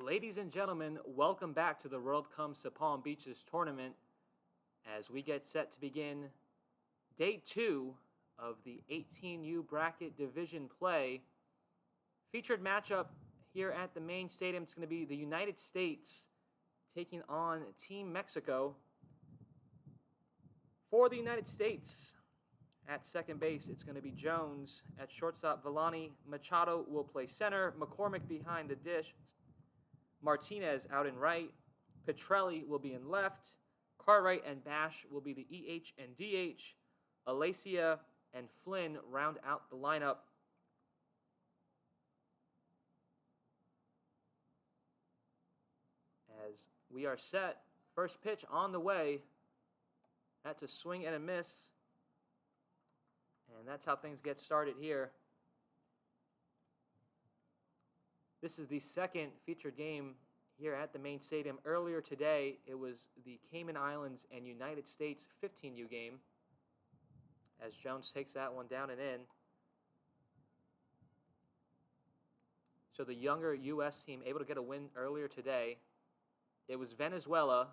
Ladies and gentlemen, welcome back to the World Comes to Palm Beaches tournament as we get set to begin day 2 of the 18U bracket division play. Featured matchup here at the main stadium, it's going to be the United States taking on Team Mexico. For the United States, at second base, it's going to be Jones. At shortstop, Villani. Machado will play center. McCormick behind the dish. Martinez out in right. Petrelli will be in left. Cartwright and Bash will be the EH and DH. Alacia and Flynn round out the lineup. As we are set, first pitch on the way. That's a swing and a miss. And that's how things get started here. This is the second featured game here at the main stadium. Earlier today, it was the Cayman Islands and United States 15U game, as Jones takes that one down and in. So the younger U.S. team able to get a win earlier today. It was Venezuela,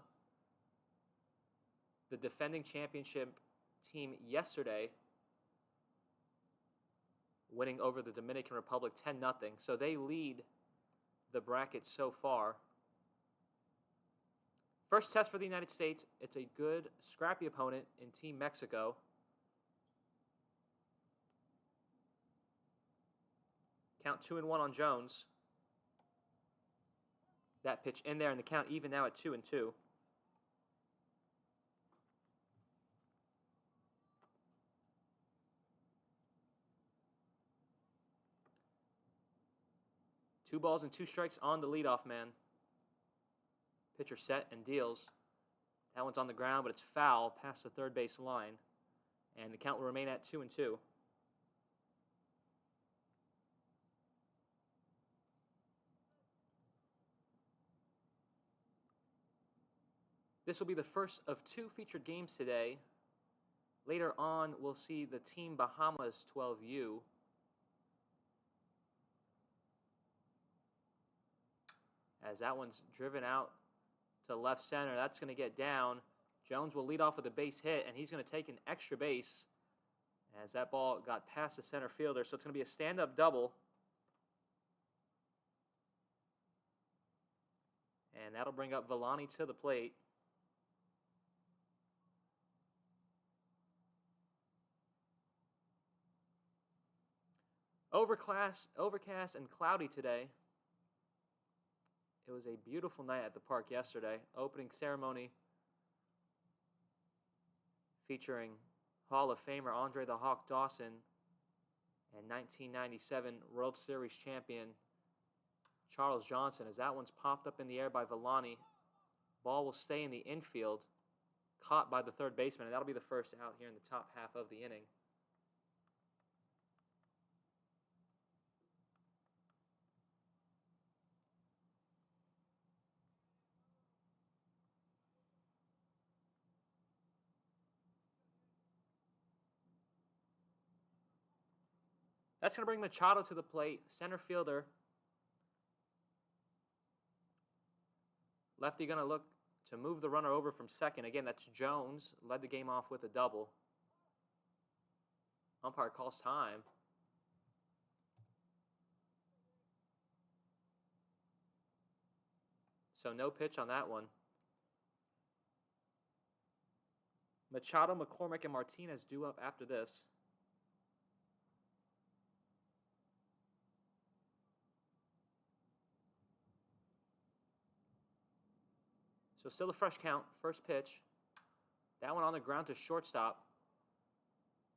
the defending championship team yesterday, winning over the Dominican Republic 10-0. So they lead the bracket so far. First test for the United States. It's a good, scrappy opponent in Team Mexico. Count 2-1 on Jones. That pitch in there, and the count even now at 2-2. Two balls and two strikes on the leadoff man. Pitcher set and deals. That one's on the ground, but it's foul past the third base line. And the count will remain at 2-2. This will be the first of two featured games today. Later on, we'll see the Team Bahamas 12U. As that one's driven out to left center. That's going to get down. Jones will lead off with a base hit, and he's going to take an extra base as that ball got past the center fielder. So it's going to be a stand-up double. And that'll bring up Villani to the plate. Overcast and cloudy today. It was a beautiful night at the park yesterday. Opening ceremony featuring Hall of Famer Andre the Hawk Dawson and 1997 World Series champion Charles Johnson, as that one's popped up in the air by Villani. Ball will stay in the infield, caught by the third baseman, and that'll be the first out here in the top half of the inning. That's going to bring Machado to the plate, center fielder. Lefty going to look to move the runner over from second. Again, that's Jones. Led the game off with a double. Umpire calls time. So no pitch on that one. Machado, McCormick, and Martinez due up after this. So still a fresh count, first pitch. That one on the ground to shortstop.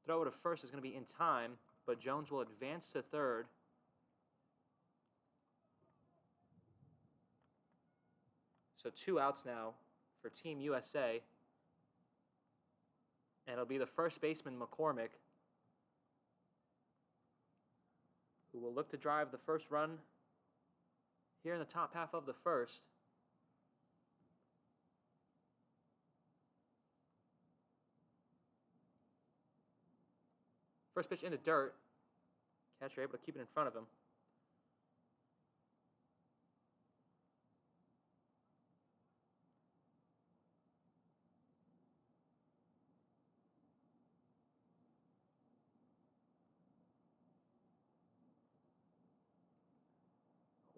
Throw to first is going to be in time, but Jones will advance to third. So 2 outs now for Team USA. And it'll be the first baseman, McCormick, who will look to drive the first run here in the top half of the first. First pitch into dirt. Catcher able to keep it in front of him.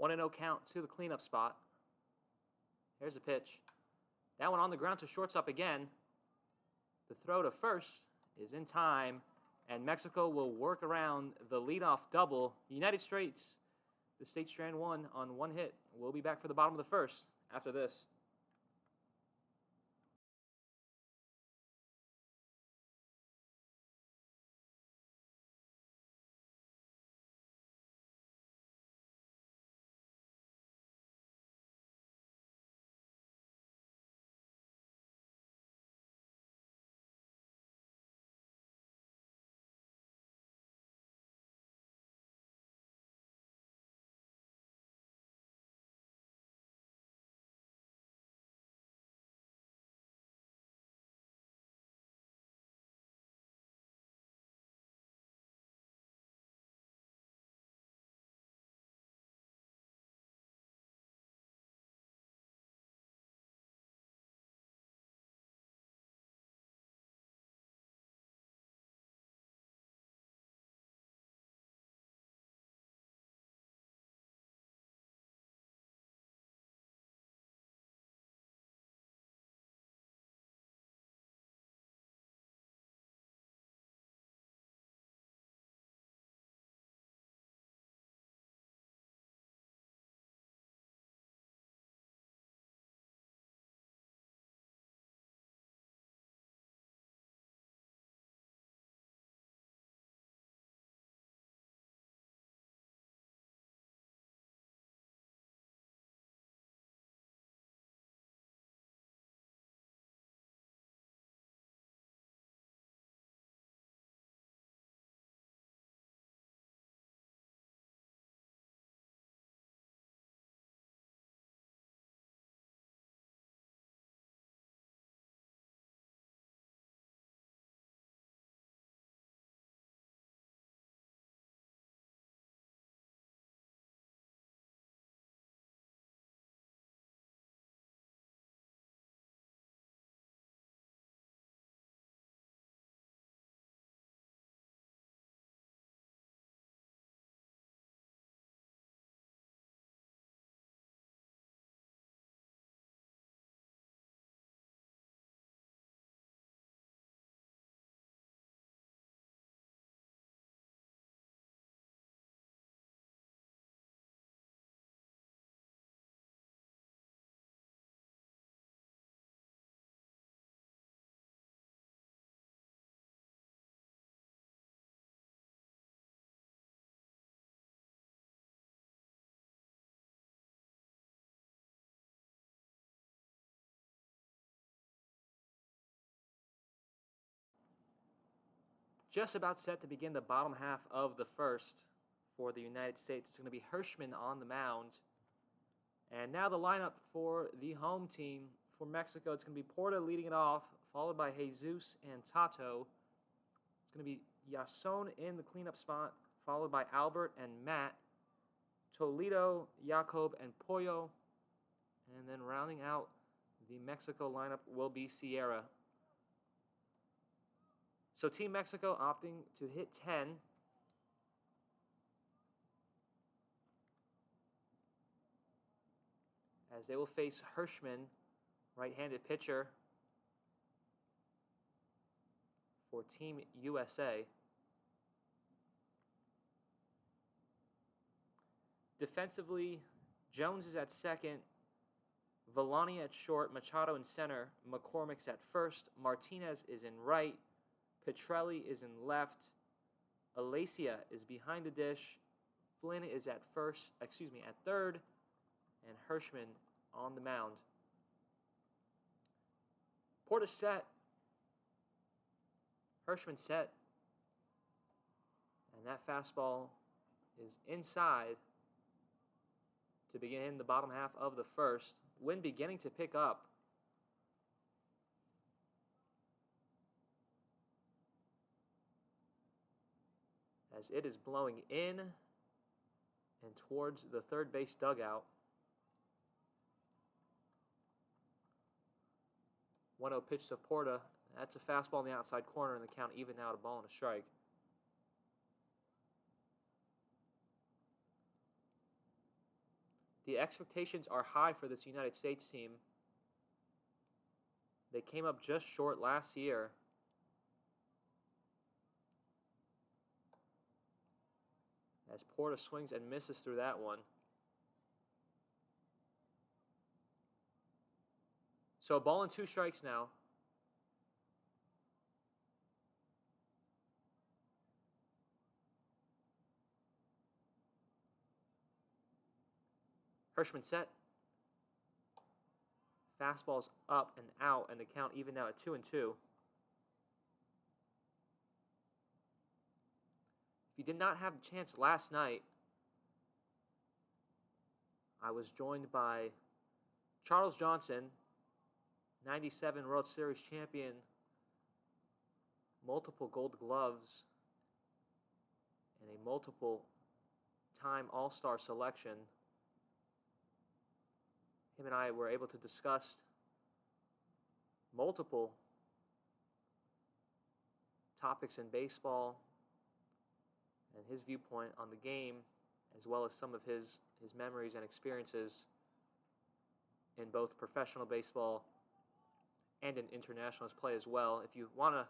1-0 count to the cleanup spot. Here's a pitch. That one on the ground to shortstop again. The throw to first is in time, and Mexico will work around the leadoff double. United States, the state strand won on one hit. We'll be back for the bottom of the first after this. Just about set to begin the bottom half of the first for the United States. It's going to be Hirschman on the mound. And now the lineup for the home team for Mexico. It's going to be Porta leading it off, followed by Jesus and Tato. It's going to be Yason in the cleanup spot, followed by Albert and Matt. Toledo, Jacob, and Pollo. And then rounding out the Mexico lineup will be Sierra. So Team Mexico opting to hit 10. As they will face Hirschman, right-handed pitcher for Team USA. Defensively, Jones is at second, Villani at short, Machado in center, McCormick's at first, Martinez is in right, Petrelli is in left, Alacia is behind the dish, Flynn is at third, and Hirschman on the mound. Porta set, Hirschman set, and that fastball is inside to begin the bottom half of the first. Wind beginning to pick up. As it is blowing in and towards the third base dugout. 1-0 pitch to Porta. That's a fastball in the outside corner, and the count even now, a ball and a strike. The expectations are high for this United States team. They came up just short last year. As Porta swings and misses through that one. So a ball and 2 strikes now. Hirschman set. Fastball's up and out, and the count even now at 2-2. If you did not have the chance last night, I was joined by Charles Johnson, 97 World Series champion, multiple Gold Gloves, and a multiple-time All-Star selection. Him and I were able to discuss multiple topics in baseball and his viewpoint on the game, as well as some of his memories and experiences in both professional baseball and in internationals play as well. If you want to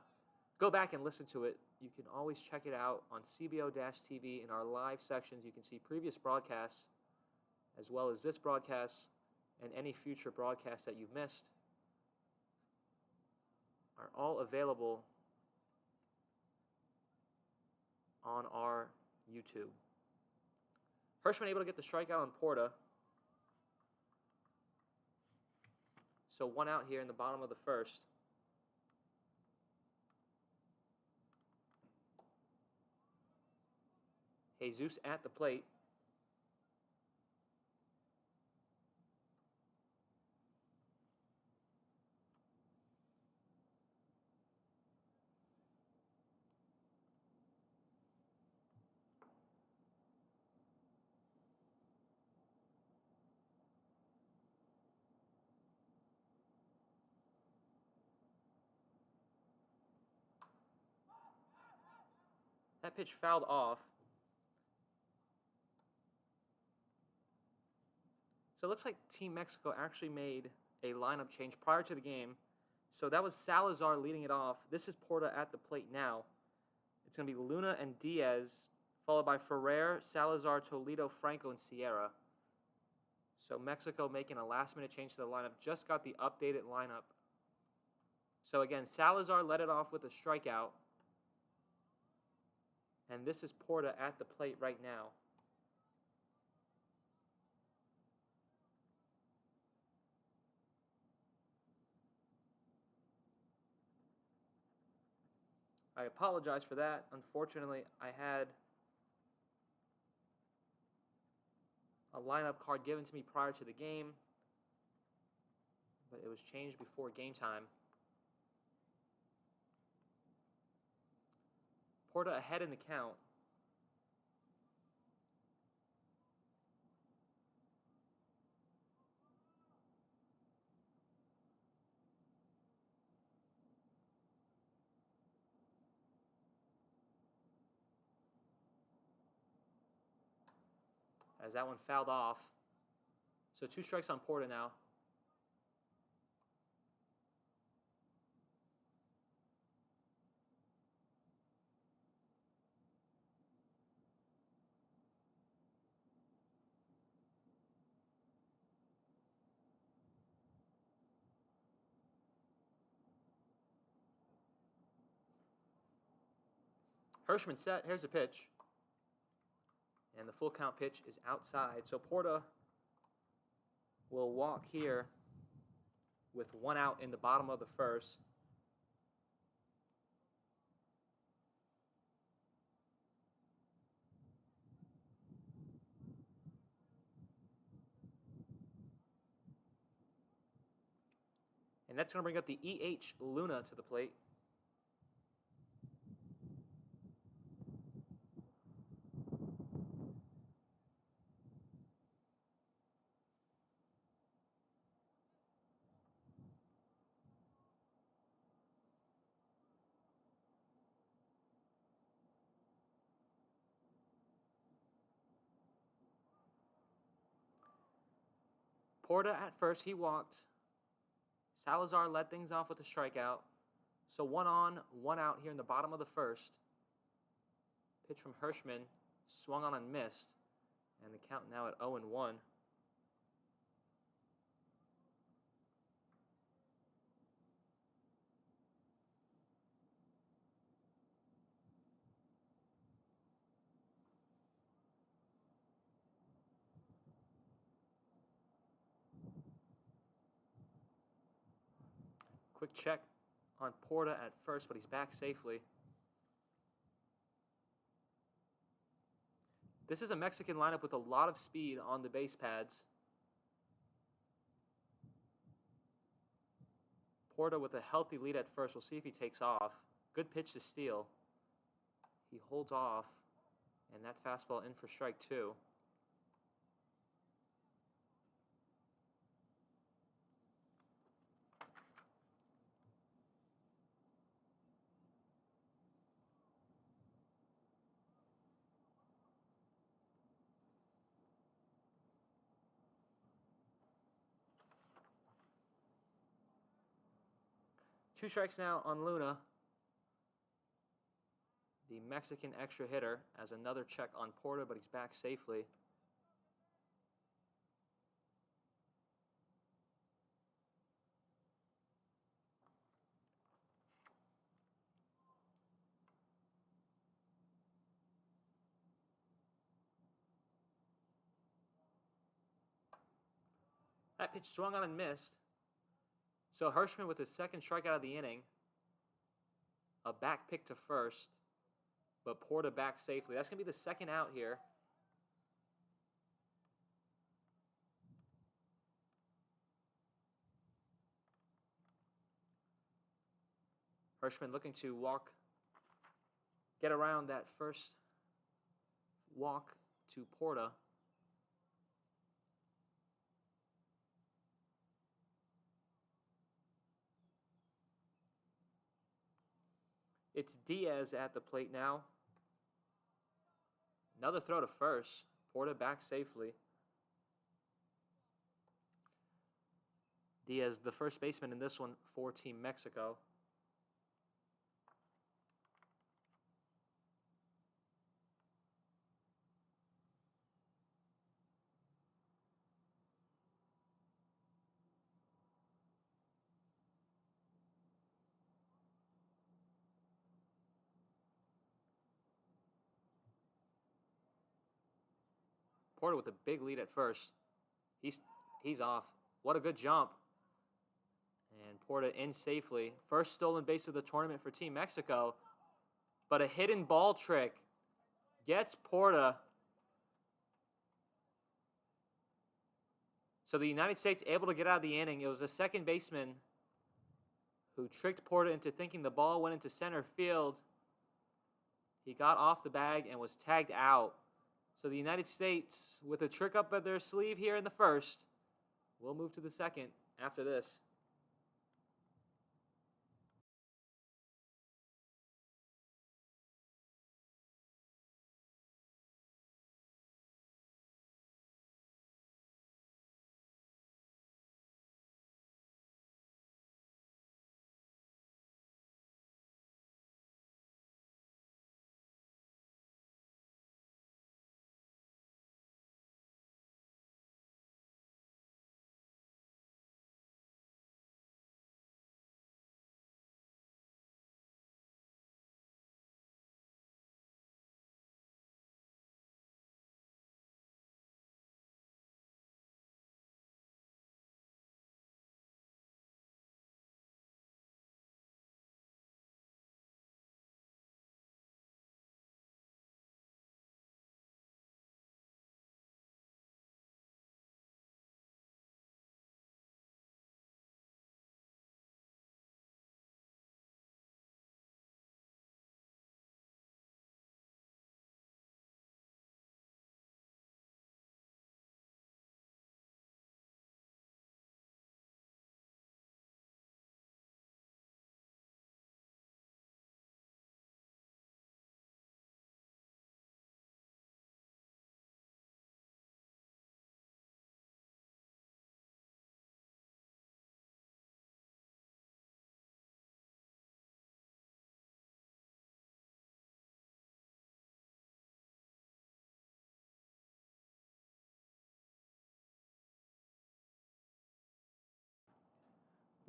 go back and listen to it, you can always check it out on CBO-TV in our live sections. You can see previous broadcasts as well as this broadcast and any future broadcasts that you've missed are all available on our YouTube. Hirschman able to get the strikeout on Porta. So 1 out here in the bottom of the first. Jesus at the plate. That pitch fouled off. So it looks like Team Mexico actually made a lineup change prior to the game. So that was Salazar leading it off. This is Porta at the plate now. It's going to be Luna and Diaz, followed by Ferrer, Salazar, Toledo, Franco, and Sierra. So Mexico making a last-minute change to the lineup. Just got the updated lineup. So again, Salazar led it off with a strikeout. And this is Porta at the plate right now. I apologize for that. Unfortunately, I had a lineup card given to me prior to the game, but it was changed before game time. Porta ahead in the count. As that one fouled off. So 2 strikes on Porta now. Hirschman set. Here's the pitch. And the full count pitch is outside. So Porta will walk here with 1 out in the bottom of the first. And that's going to bring up the EH Luna to the plate. Porta at first, he walked. Salazar led things off with a strikeout. So 1 on, 1 out here in the bottom of the first. Pitch from Hirschman, swung on and missed. And the count now at 0-1. Quick check on Porta at first, but he's back safely. This is a Mexican lineup with a lot of speed on the base pads. Porta with a healthy lead at first. We'll see if he takes off. Good pitch to Steele. He holds off, and that fastball in for strike 2. Two strikes now on Luna, the Mexican extra hitter, as another check on Porta, but he's back safely. That pitch swung on and missed. So Hirschman with his second strikeout of the inning. A back pick to first, but Porta back safely. That's going to be the second out here. Hirschman looking to get around that first walk to Porta. It's Diaz at the plate now. Another throw to first. Porta back safely. Diaz, the first baseman in this one for Team Mexico. Porta with a big lead at first. He's off. What a good jump. And Porta in safely. First stolen base of the tournament for Team Mexico. But a hidden ball trick gets Porta. So the United States able to get out of the inning. It was the second baseman who tricked Porta into thinking the ball went into center field. He got off the bag and was tagged out. So the United States, with a trick up their sleeve here in the first, will move to the second after this.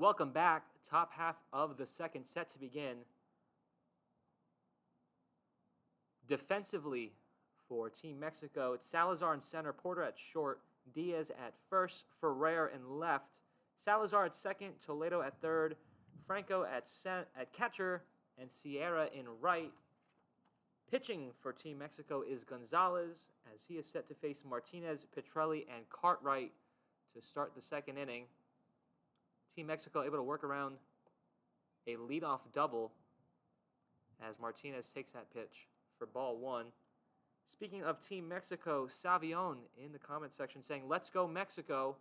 Welcome back. Top half of the second set to begin. Defensively for Team Mexico, it's Salazar in center, Porter at short, Diaz at first, Ferrer in left, Salazar at second, Toledo at third, Franco at catcher, and Sierra in right. Pitching for Team Mexico is Gonzalez, as he is set to face Martinez, Petrelli, and Cartwright to start the second inning. Team Mexico able to work around a leadoff double as Martinez takes that pitch for ball one. Speaking of Team Mexico, Savion in the comment section saying, "Let's go Mexico,"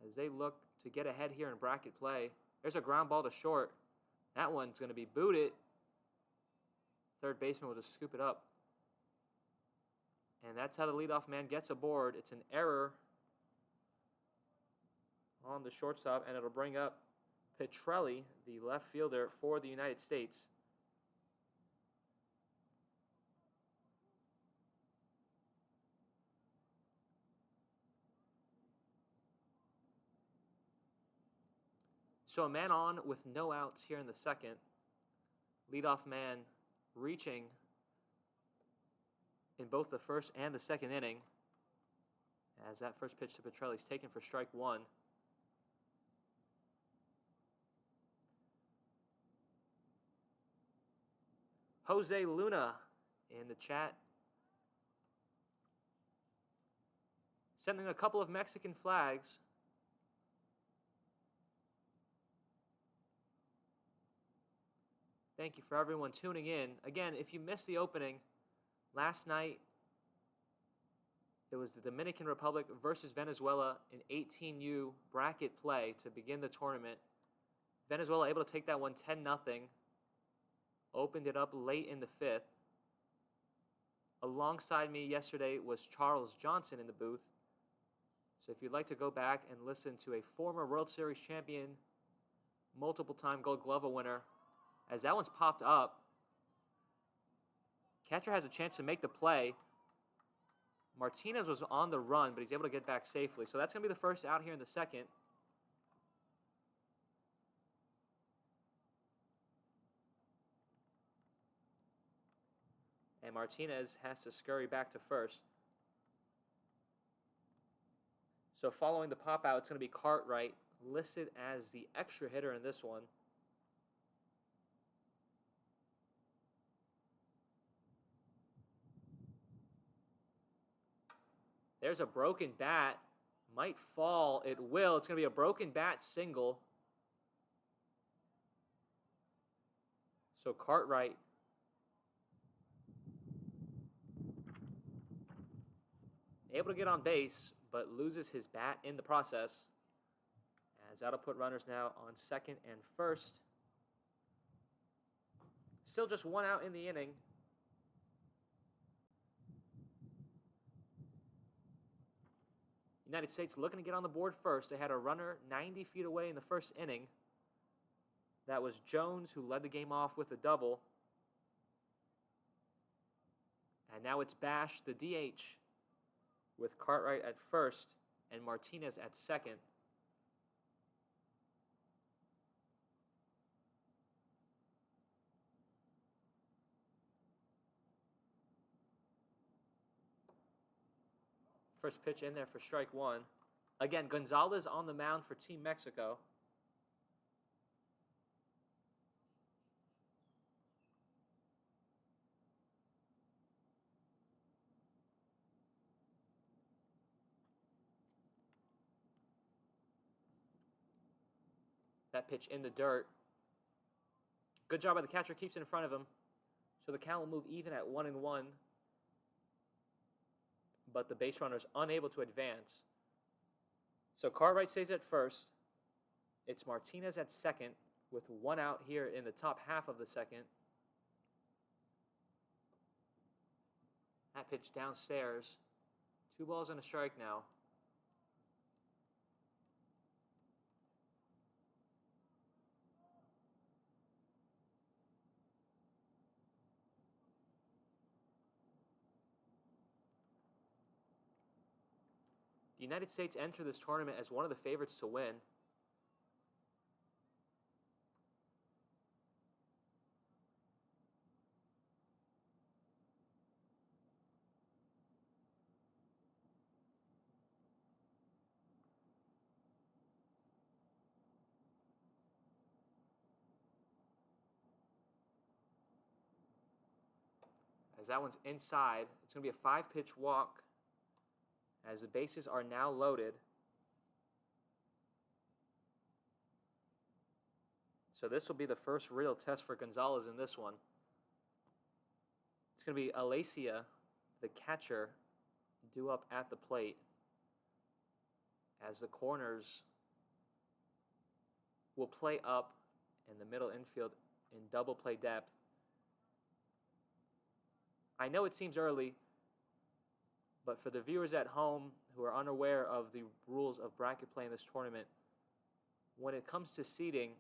as they look to get ahead here in bracket play. There's a ground ball to short. That one's going to be booted. Third baseman will just scoop it up. And that's how the leadoff man gets aboard. It's an error on the shortstop, and it'll bring up Petrelli, the left fielder for the United States. So a man on with no outs here in the second. Leadoff man reaching in both the first and the second inning, as that first pitch to Petrelli is taken for strike one. Jose Luna in the chat, sending a couple of Mexican flags. Thank you for everyone tuning in. Again, if you missed the opening, last night it was the Dominican Republic versus Venezuela in 18U bracket play to begin the tournament. Venezuela able to take that one 10-0. Opened it up late in the fifth. Alongside me yesterday was Charles Johnson in the booth. So if you'd like to go back and listen to a former World Series champion, multiple-time Gold Glove winner, as that one's popped up, catcher has a chance to make the play. Martinez was on the run, but he's able to get back safely. So that's going to be the first out here in the second. And Martinez has to scurry back to first. So following the pop out, it's going to be Cartwright, listed as the extra hitter in this one. There's a broken bat. Might fall. It will. It's going to be a broken bat single. So Cartwright able to get on base, but loses his bat in the process. As that'll put runners now on second and first. Still just one out in the inning. United States looking to get on the board first. They had a runner 90 feet away in the first inning. That was Jones, who led the game off with a double. And now it's Bash, the DH, with Cartwright at first and Martinez at second. First pitch in there for strike one. Again, Gonzalez on the mound for Team Mexico. That pitch in the dirt. Good job by the catcher, keeps it in front of him. So the count will move even at 1-1. But the base runner is unable to advance. So Cartwright stays at first. It's Martinez at second with one out here in the top half of the second. That pitch downstairs. 2 balls and a strike now. The United States enter this tournament as one of the favorites to win. as that one's inside. It's going to be a 5-pitch walk as the bases are now loaded. So this will be the first real test for Gonzalez in this one. It's going to be Alacia, the catcher, due up at the plate as the corners will play up in the middle infield in double play depth. I know it seems early, but for the viewers at home who are unaware of the rules of bracket play in this tournament, when it comes to seeding,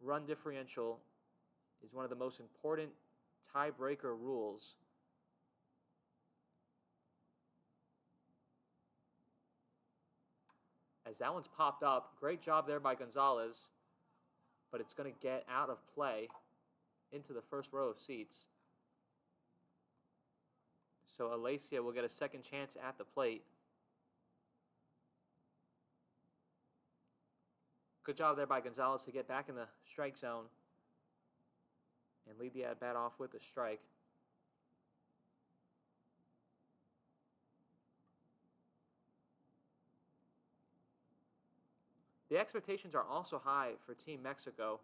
run differential is one of the most important tiebreaker rules. As that one's popped up, great job there by Gonzalez, but it's going to get out of play into the first row of seats. So Alacia will get a second chance at the plate. Good job there by Gonzalez to get back in the strike zone and lead the at-bat off with a strike. The expectations are also high for Team Mexico.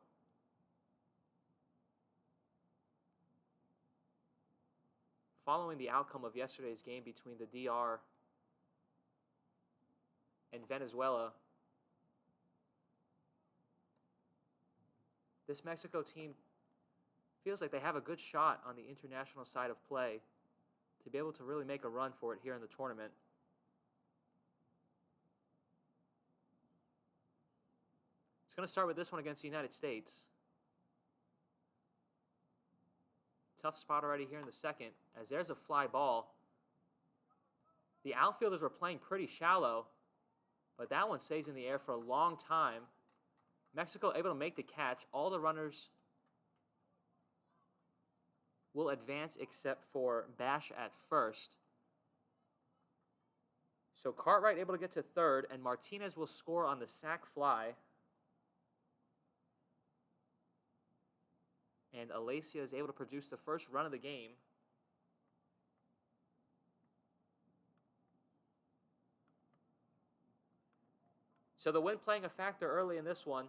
Following the outcome of yesterday's game between the DR and Venezuela, this Mexico team feels like they have a good shot on the international side of play to be able to really make a run for it here in the tournament. It's going to start with this one against the United States. Tough spot already here in the second, as there's a fly ball. The outfielders were playing pretty shallow, but that one stays in the air for a long time. Mexico able to make the catch. All the runners will advance except for Bash at first. So Cartwright able to get to third, and Martinez will score on the sac fly. And Alacia is able to produce the first run of the game. So the wind playing a factor early in this one.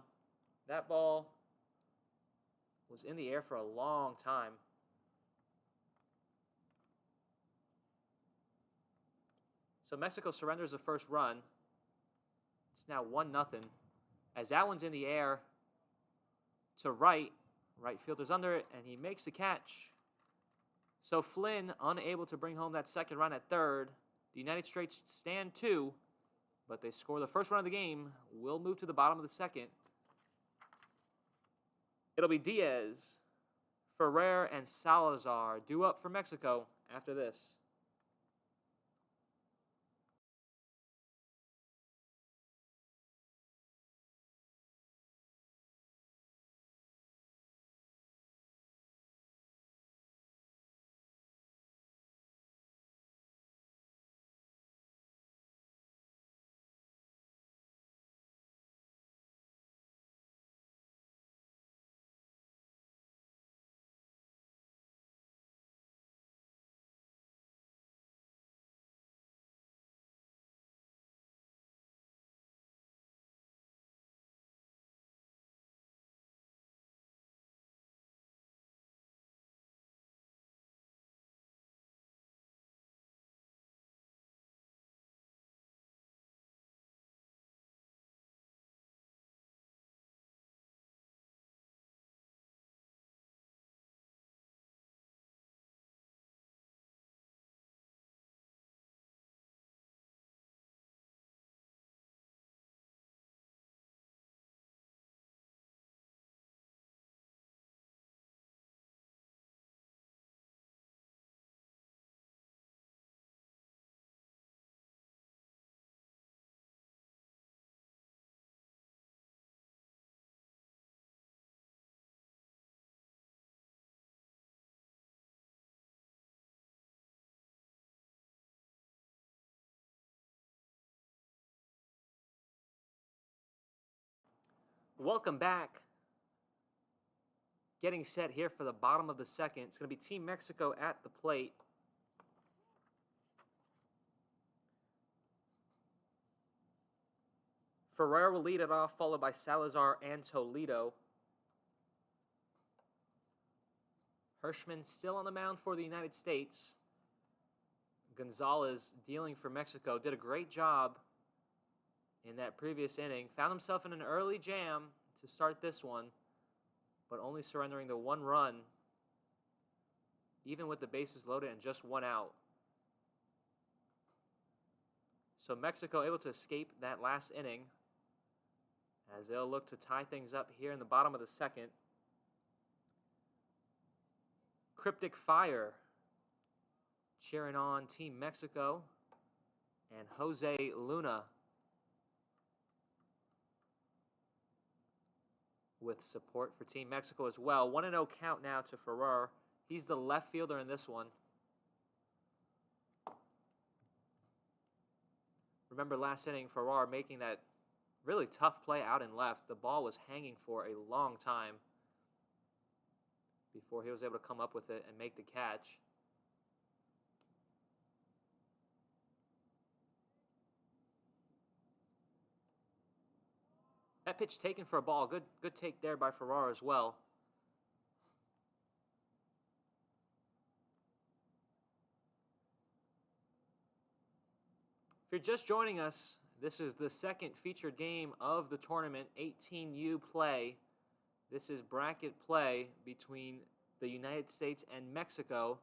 That ball was in the air for a long time. So Mexico surrenders the first run. It's now 1-0. As that one's in the air to right. Right fielder's under it, and he makes the catch. So Flynn unable to bring home that second run at third. The United States stand 2, but they score the first run of the game. We'll move to the bottom of the second. It'll be Diaz, Ferrer, and Salazar due up for Mexico after this. Welcome back. Getting set here for the bottom of the second. It's going to be Team Mexico at the plate. Ferrer will lead it off, followed by Salazar and Toledo. Hirschman still on the mound for the United States. Gonzalez dealing for Mexico. Did a great job in that previous inning. Found himself in an early jam to start this one, but only surrendering the 1 run, even with the bases loaded and just 1 out. So Mexico able to escape that last inning as they'll look to tie things up here in the bottom of the second. Cryptic Fire cheering on Team Mexico, and Jose Luna with support for Team Mexico as well. 1-0 count now to Ferrer. He's the left fielder in this one. Remember last inning, Ferrer making that really tough play out in left. The ball was hanging for a long time before he was able to come up with it and make the catch. That pitch taken for a ball. Good take there by Ferrer as well. If you're just joining us, this is the second featured game of the tournament, 18U play. This is bracket play between the United States and Mexico.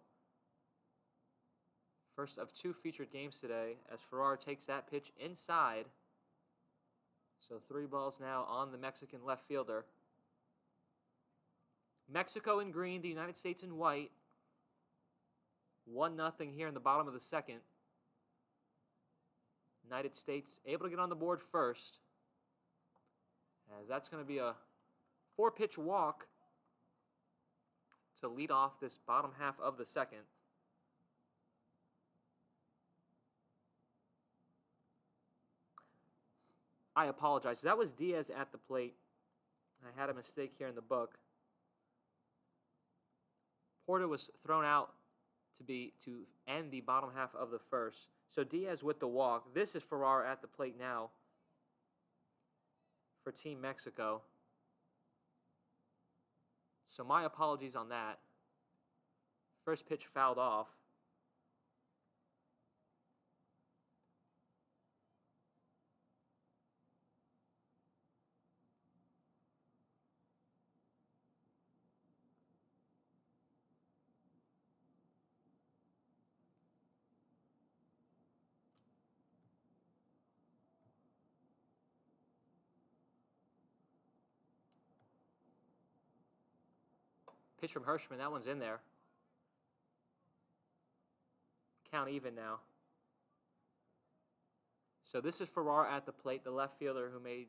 First of 2 featured games today as Ferrer takes that pitch inside. So 3 balls now on the Mexican left fielder. Mexico in green, the United States in white. 1-0 here in the bottom of the second. United States able to get on the board first, as that's going to be a 4-pitch walk to lead off this bottom half of the second. I apologize. That was Diaz at the plate. I had a mistake here in the book. Porter was thrown out to end the bottom half of the first. So Diaz with the walk. This is Ferrer at the plate now for Team Mexico. So my apologies on that. First pitch fouled off. Pitch from Hirschman, that one's in there. Count even now. So this is Ferrer at the plate, the left fielder who made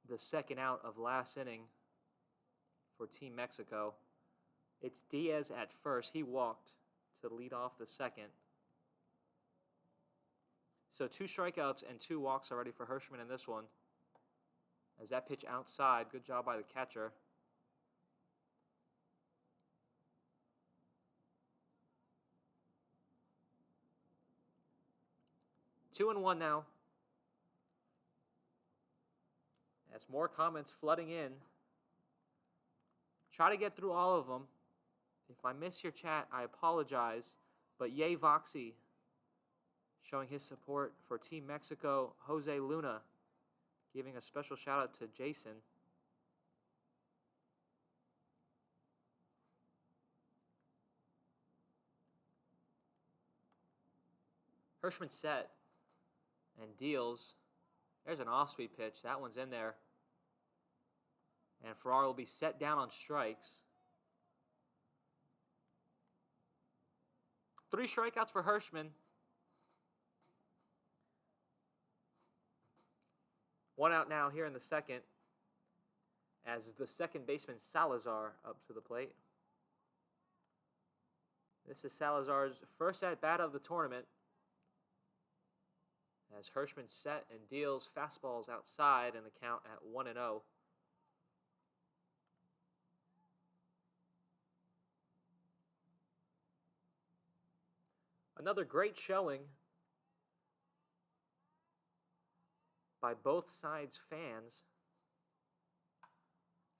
the second out of last inning for Team Mexico. It's Diaz at first. He walked to lead off the second. So 2 strikeouts and 2 walks already for Hirschman in this one. As that pitch outside, good job by the catcher. 2-1 now. As more comments flooding in. Try to get through all of them. If I miss your chat, I apologize. But Yay Voxy showing his support for Team Mexico. Jose Luna giving a special shout out to Jason. Hirschman set and deals. There's an off-speed pitch. That one's in there. And Ferrer will be set down on strikes. 3 strikeouts for Hirschman. 1 out now here in the second, as the second baseman Salazar up to the plate. This is Salazar's first at-bat of the tournament, as Hirschman set and deals fastballs outside and the count at 1-0. Another great showing by both sides' fans.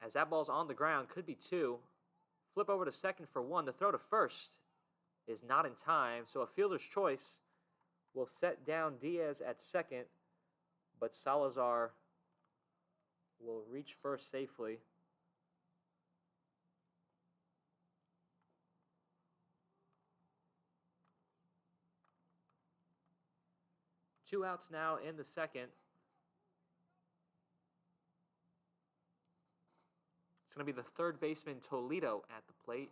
As that ball's on the ground, could be 2. Flip over to second for 1. The throw to first is not in time, so a fielder's choice will set down Diaz at second, but Salazar will reach first safely. Two outs now in the second. It's going to be the third baseman, Toledo, at the plate.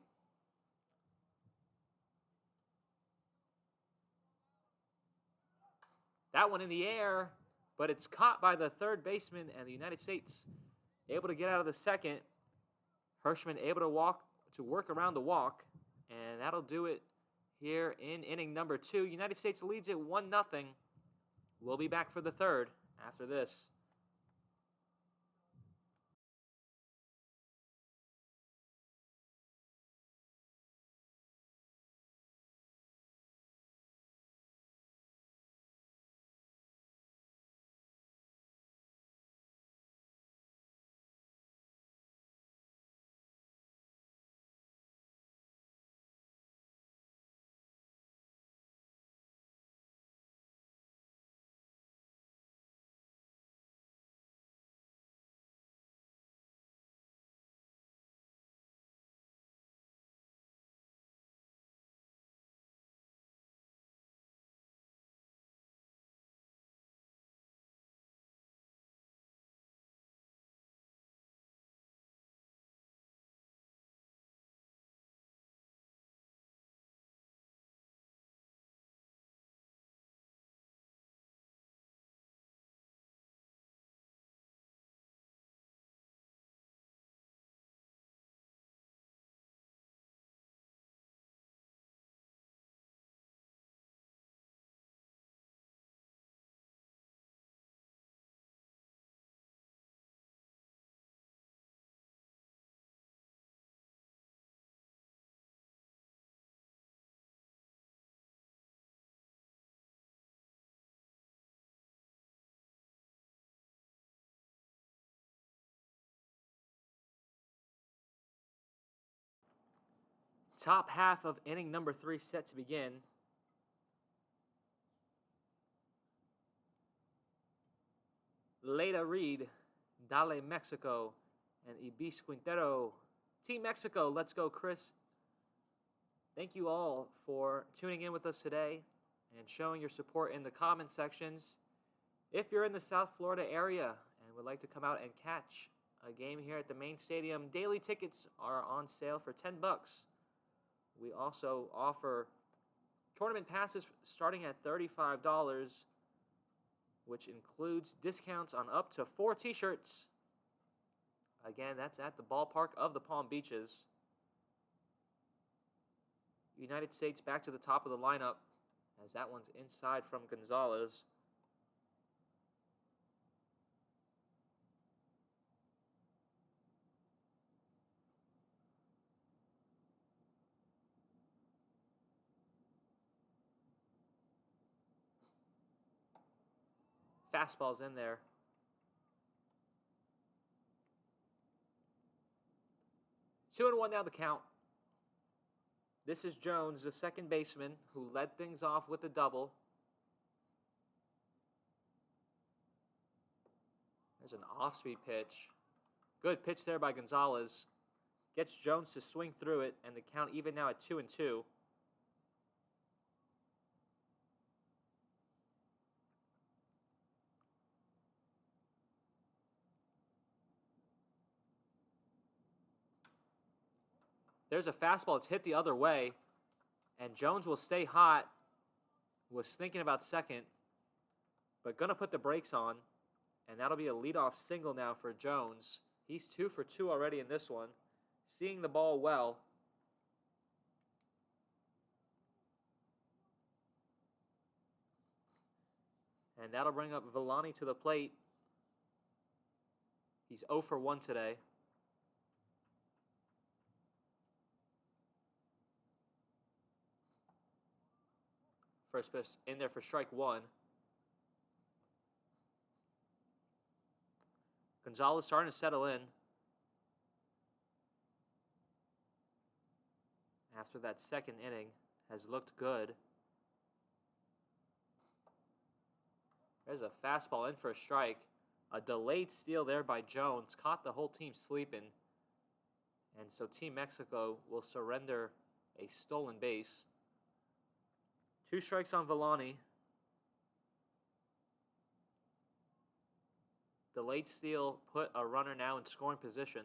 That one in the air, but it's caught by the third baseman, and the United States able to get out of the second. Hirschman able to work around the walk, and that'll do it here in inning number 2. United States leads it 1-0. We'll be back for the third after this. Top half of inning number 3 set to begin. Leda Reed, Dale Mexico, and Ibis Quintero. Team Mexico, let's go, Chris. Thank you all for tuning in with us today and showing your support in the comment sections. If you're in the South Florida area and would like to come out and catch a game here at the main stadium, daily tickets are on sale for $10. We also offer tournament passes starting at $35, which includes discounts on up to 4 t-shirts. Again, that's at the ballpark of the Palm Beaches. United States back to the top of the lineup, as that one's inside from Gonzalez. Fastball's in there. Two and one now the count. This is Jones, the second baseman, who led things off with a double. There's an off-speed pitch. Good pitch there by Gonzalez. Gets Jones to swing through it, and the count even now at 2-2. There's a fastball. It's hit the other way, and Jones will stay hot. Was thinking about second, but going to put the brakes on, and that'll be a leadoff single now for Jones. He's 2 for 2 already in this one, seeing the ball well. And that'll bring up Villani to the plate. He's 0 for 1 today. First pitch in there for strike 1. Gonzalez starting to settle in after that second inning. Has looked good. There's a fastball in for a strike. A delayed steal there by Jones. Caught the whole team sleeping. And so Team Mexico will surrender a stolen base. 2 strikes on Villani. Delayed steal put a runner now in scoring position.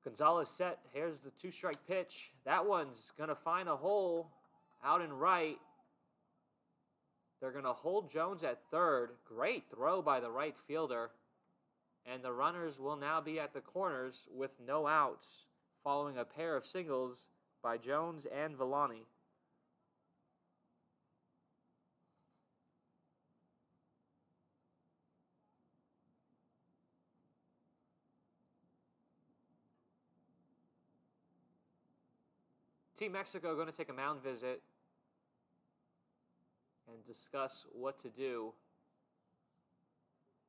Gonzalez set. Here's the 2-strike pitch. That one's going to find a hole out in right. They're going to hold Jones at third. Great throw by the right fielder. And the runners will now be at the corners with no outs following a pair of singles by Jones and Villani. Team Mexico going to take a mound visit and discuss what to do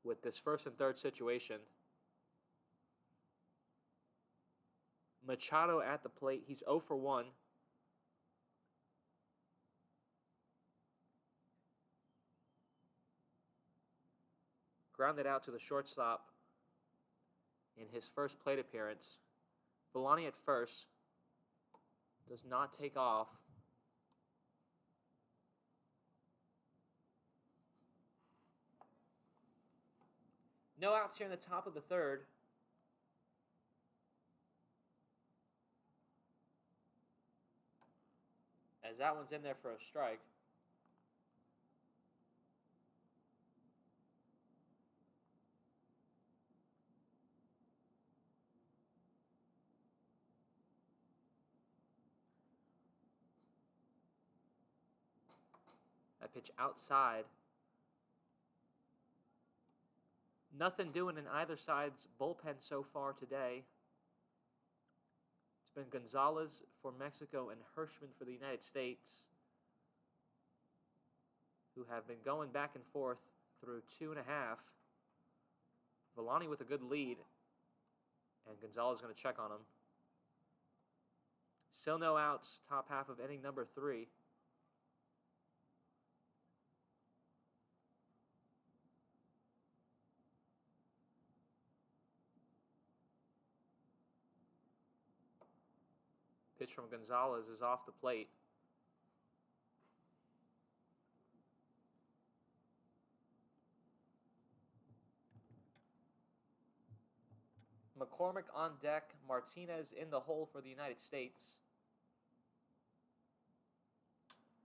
with this first and third situation. Machado at the plate. He's 0 for 1. Grounded out to the shortstop in his first plate appearance. Villani at first. Does not take off. No outs here in the top of the third. As that one's in there for a strike. That pitch outside. Nothing doing in either side's bullpen so far today. It's been Gonzalez for Mexico and Hirschman for the United States, who have been going back and forth through 2.5. Villani with a good lead, and Gonzalez going to check on him. Still no outs, top half of inning number 3. Pitch from Gonzalez is off the plate. McCormick on deck. Martinez in the hole for the United States.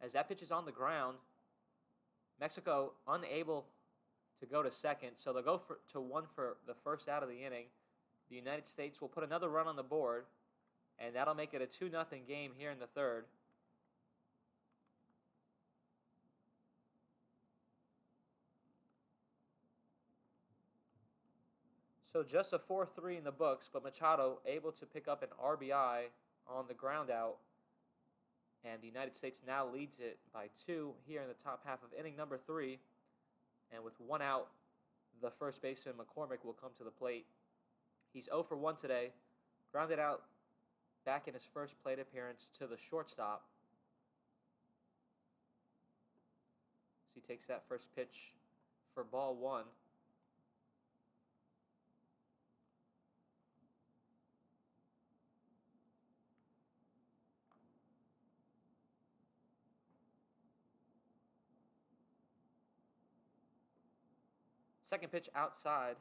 As that pitch is on the ground, Mexico unable to go to second, so they'll go to 1 for the first out of the inning. The United States will put another run on the board, and that'll make it a 2-0 game here in the third. So just a 4-3 in the books, but Machado able to pick up an RBI on the ground out. And the United States now leads it by 2 here in the top half of inning number 3. And with 1 out, the first baseman McCormick will come to the plate. He's 0 for 1 today. Grounded out back in his first plate appearance to the shortstop. So he takes that first pitch for ball 1. Second pitch outside.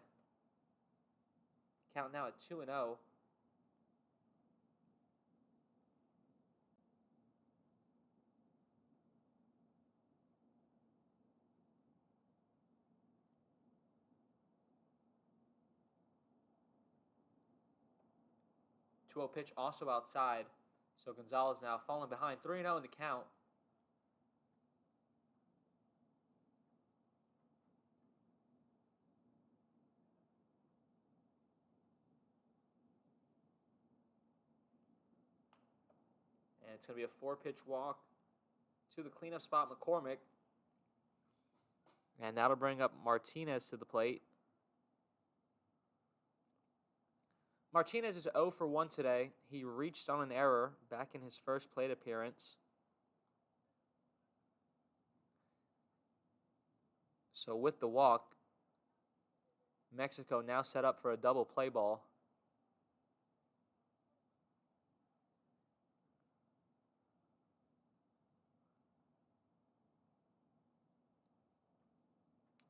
Count now at 2-0. Pitch also outside. So Gonzalez now falling behind 3-0 in the count. And it's going to be a 4-pitch walk to the cleanup spot, McCormick. And that'll bring up Martinez to the plate. Martinez is 0 for 1 today. He reached on an error back in his first plate appearance. So with the walk, Mexico now set up for a double play ball.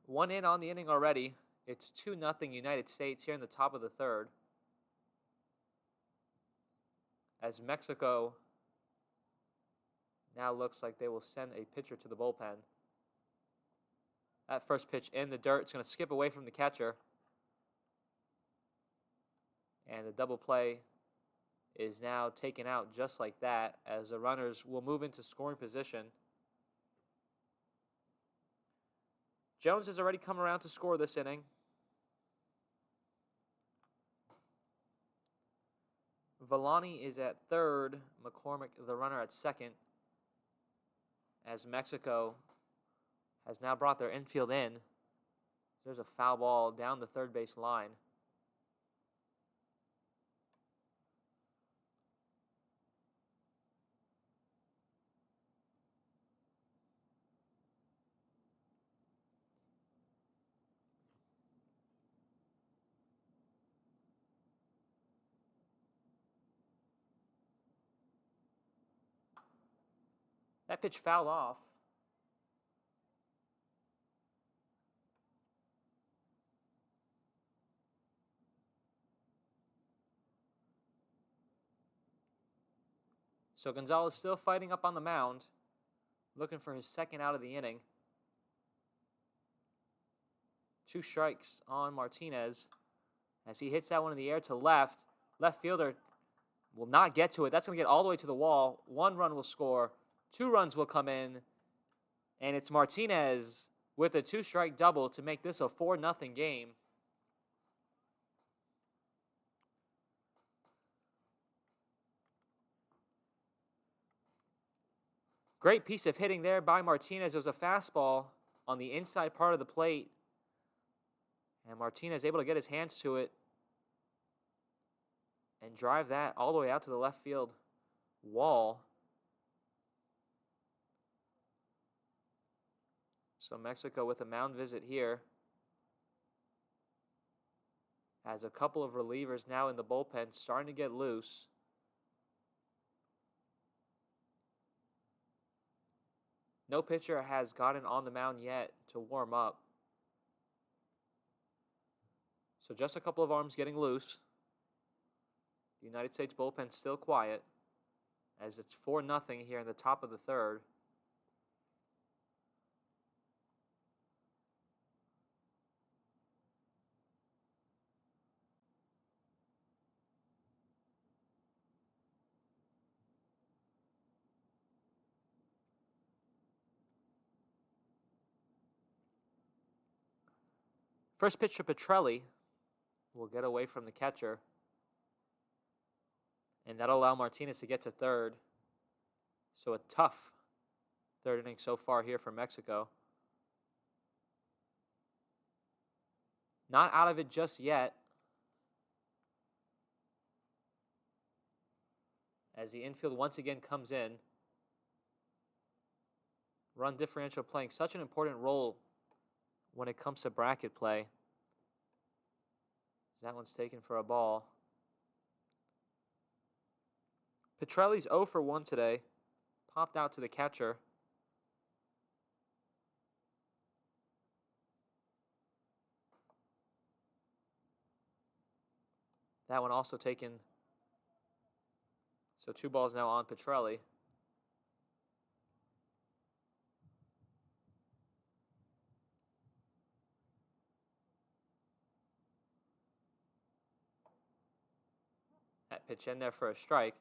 One in on the inning already. It's 2-0 United States here in the top of the third. As Mexico now looks like they will send a pitcher to the bullpen. That first pitch in the dirt. It's going to skip away from the catcher. And the double play is now taken out just like that, as the runners will move into scoring position. Jones has already come around to score this inning. Villani is at third. McCormick, the runner, at second. As Mexico has now brought their infield in. There's a foul ball down the third base line. That pitch fouled off. So Gonzalez still fighting up on the mound, looking for his second out of the inning. 2 strikes on Martinez as he hits that one in the air to left. Left fielder will not get to it. That's going to get all the way to the wall. 1 run will score. 2 runs will come in. And it's Martinez with a 2-strike double to make this a 4-0 game. Great piece of hitting there by Martinez. It was a fastball on the inside part of the plate. And Martinez able to get his hands to it and drive that all the way out to the left field wall. So Mexico with a mound visit here. Has a couple of relievers now in the bullpen starting to get loose. No pitcher has gotten on the mound yet to warm up. So just a couple of arms getting loose. The United States bullpen still quiet as it's 4-0 here in the top of the third. First pitch to Petrelli will get away from the catcher. And that'll allow Martinez to get to third. So a tough third inning so far here for Mexico. Not out of it just yet, as the infield once again comes in. Run differential playing such an important role when it comes to bracket play. That one's taken for a ball. Petrelli's 0 for 1 today. Popped out to the catcher. That one also taken. So 2 balls now on Petrelli. That pitch in there for a strike.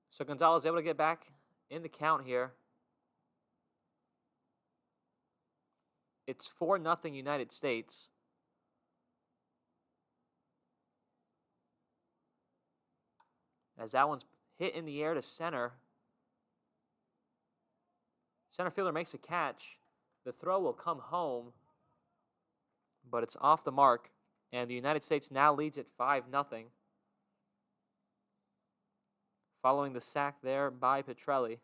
So Gonzalez able to get back in the count here. It's 4-0 United States. As that one's hit in the air to center. Center fielder makes a catch. The throw will come home, but it's off the mark. And the United States now leads at 5-0. Following the sack there by Petrelli.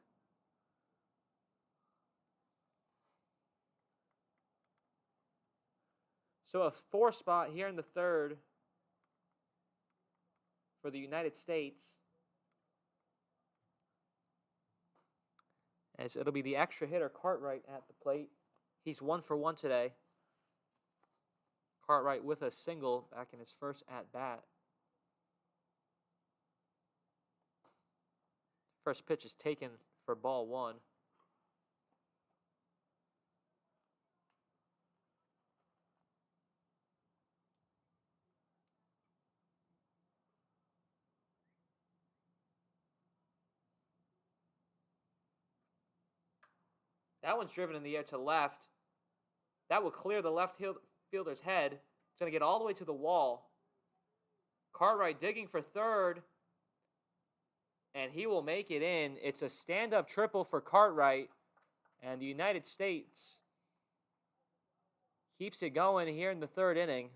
So a 4 spot here in the third for the United States. As it'll be the extra hitter, Cartwright, at the plate. He's 1 for 1 today. Cartwright with a single back in his first at-bat. First pitch is taken for ball 1. That one's driven in the air to left. That will clear the left fielder's head. It's going to get all the way to the wall. Cartwright digging for third. And he will make it in. It's a stand-up triple for Cartwright. And the United States keeps it going here in the third inning.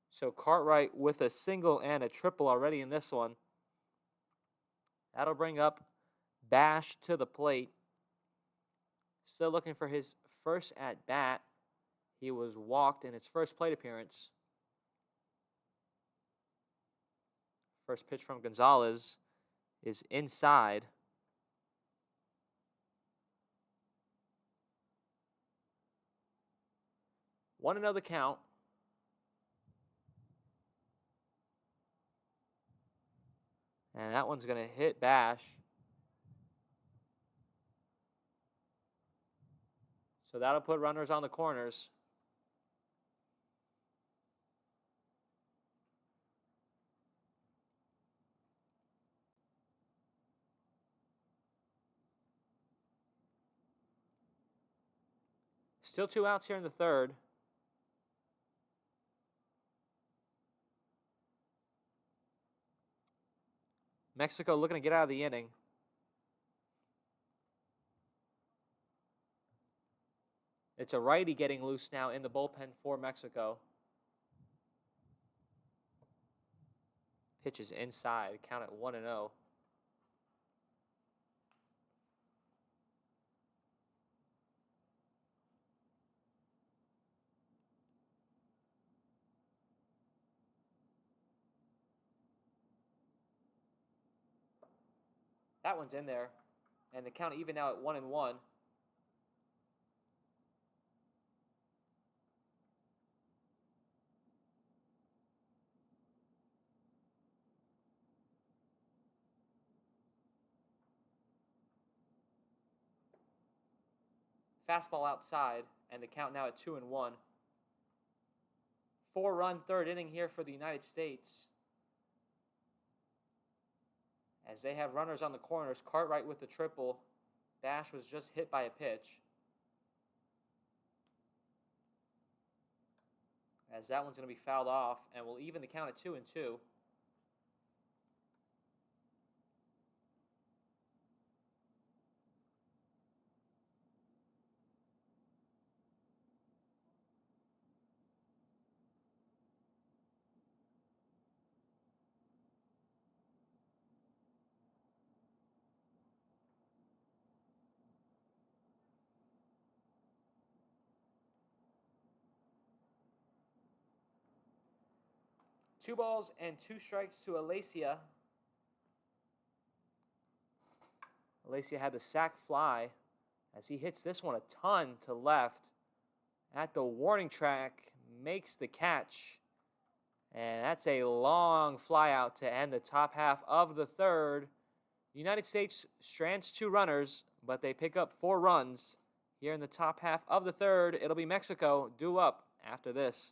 So Cartwright with a single and a triple already in this one. That'll bring up Bash to the plate. Still looking for his first at-bat. He was walked in his first plate appearance. First pitch from Gonzalez is inside. 1-0 the count. And that one's going to hit Bash. So that'll put runners on the corners. Still 2 outs here in the third. Mexico looking to get out of the inning. It's a righty getting loose now in the bullpen for Mexico. Pitch is inside. Count at 1-0. That one's in there. And the count even now at 1-1. Fastball outside, and the count now at 2-1. 4-run third inning here for the United States. As they have runners on the corners, Cartwright with the triple. Bash was just hit by a pitch. As that one's going to be fouled off, and will even the count at 2-2. Two balls and 2 strikes to Alacia. Alacia had the sac fly as he hits this one a ton to left at the warning track, makes the catch. And that's a long fly out to end the top half of the third. The United States strands 2 runners, but they pick up 4 runs here in the top half of the third. It'll be Mexico due up after this.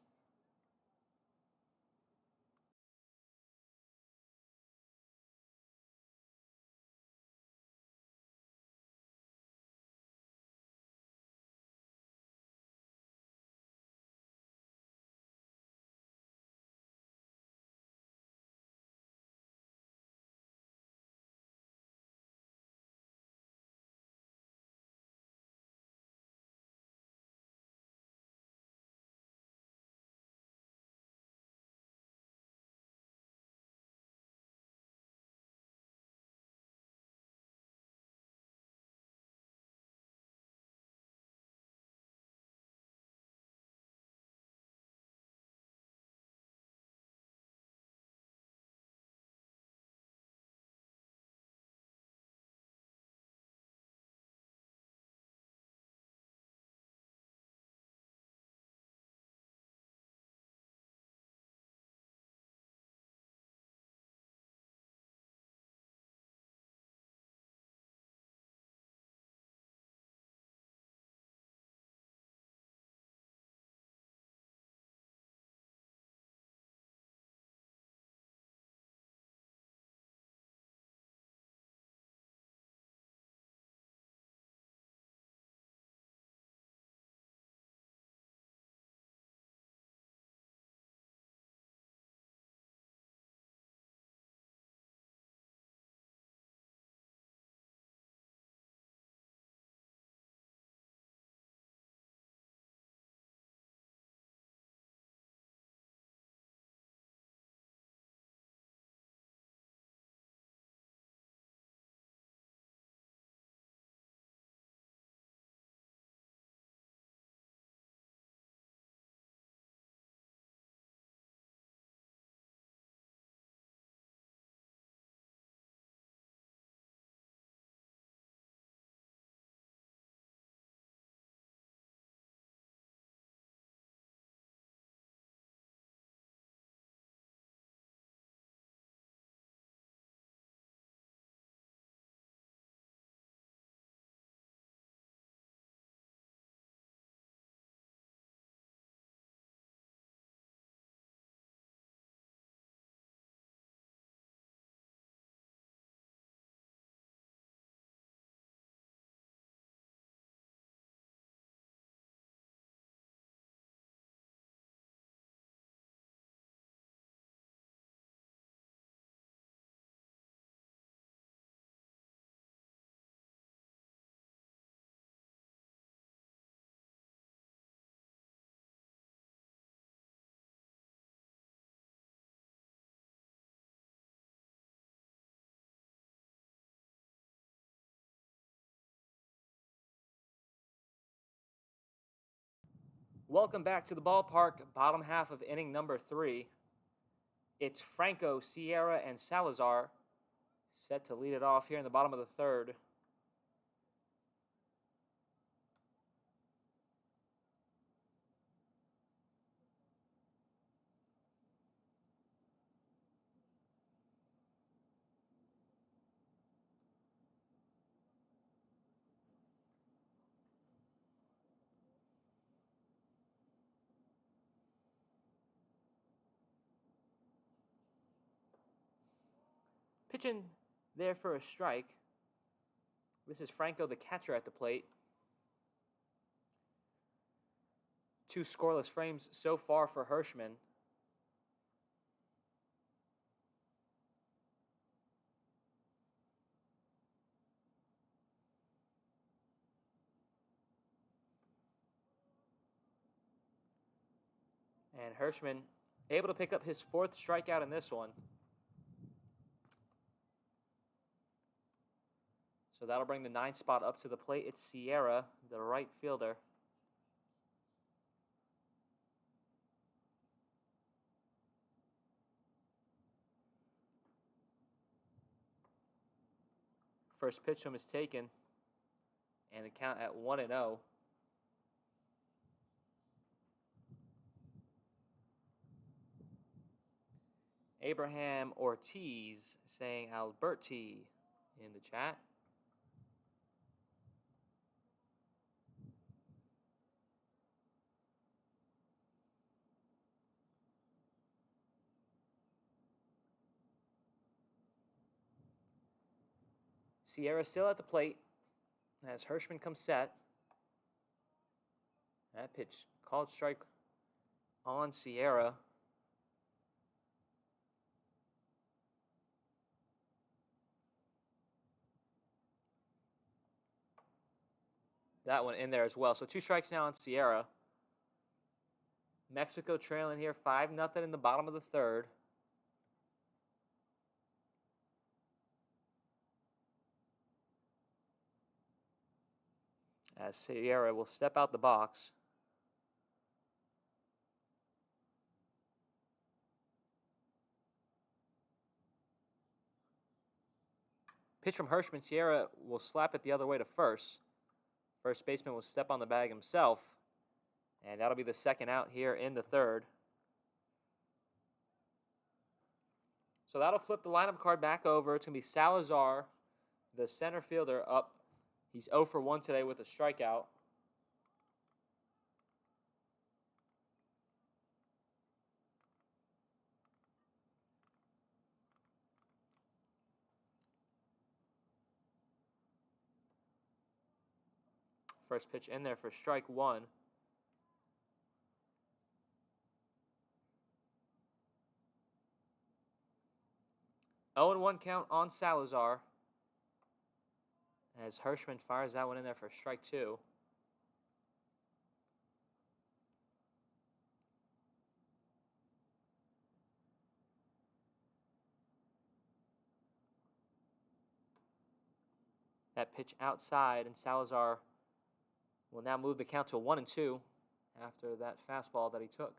Welcome back to the ballpark, bottom half of inning number 3. It's Franco, Sierra, and Salazar set to lead it off here in the bottom of the 3rd. Pitching there for a strike. This is Franco, the catcher, at the plate. 2 scoreless frames so far for Hirschman. And Hirschman able to pick up his 4th strikeout in this one. So that'll bring the 9th spot up to the plate. It's Sierra, the right fielder. First pitch to him is taken, and the count at 1-0. Abraham Ortiz saying Alberti in the chat. Sierra still at the plate as Hirschman comes set. That pitch called strike on Sierra. That one in there as well. So 2 strikes now on Sierra. Mexico trailing here 5-0 in the bottom of the 3rd. As Sierra will step out the box. Pitch from Hirschman. Sierra will slap it the other way to first. First baseman will step on the bag himself. And that'll be the 2nd out here in the 3rd. So that'll flip the lineup card back over. It's going to be Salazar, the center fielder, up. He's 0 for 1 today with a strikeout. First pitch in there for strike 1. Oh and 1 count on Salazar. As Hirschman fires that one in there for strike 2. That pitch outside, and Salazar will now move the count to 1-2 after that fastball that he took.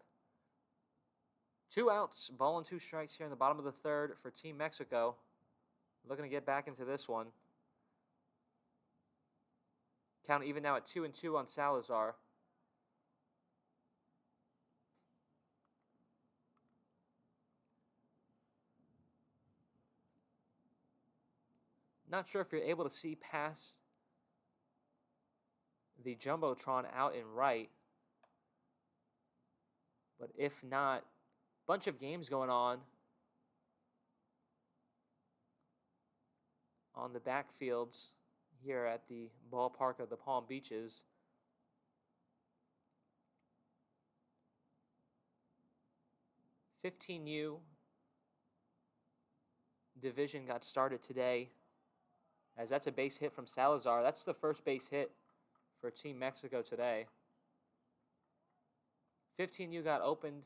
2 outs, ball and 2 strikes here in the bottom of the 3rd for Team Mexico. Looking to get back into this one. Count even now at 2-2 on Salazar. Not sure if you're able to see past the Jumbotron out in right. But if not, bunch of games going on the backfields here at the ballpark of the Palm Beaches. $15U division got started today, as that's a base hit from Salazar. That's the first base hit for Team Mexico today. 15U got opened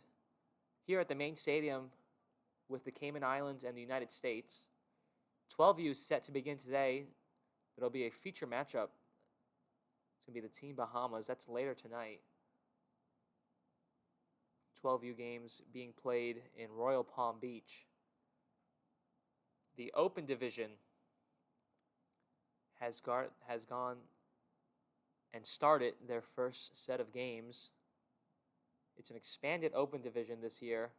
here at the main stadium with the Cayman Islands and the United States. 12U set to begin today. It'll be a feature matchup. It's going to be the Team Bahamas. That's later tonight. 12U games being played in Royal Palm Beach. The Open Division has gone and started their first set of games. It's an expanded Open Division this year.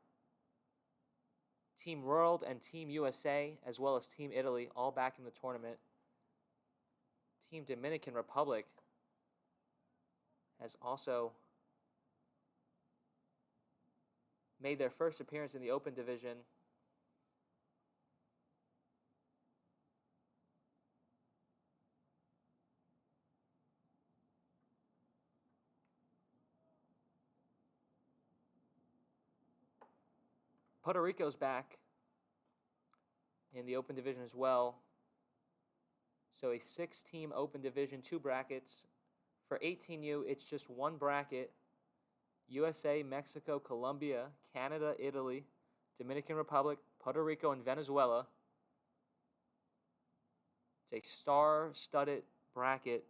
Team World and Team USA, as well as Team Italy, all back in the tournament. Team Dominican Republic has also made their first appearance in the Open Division. Puerto Rico's back in the Open Division as well. So a 6-team Open Division, 2 brackets. For 18U, it's just 1 bracket. USA, Mexico, Colombia, Canada, Italy, Dominican Republic, Puerto Rico, and Venezuela. It's a star-studded bracket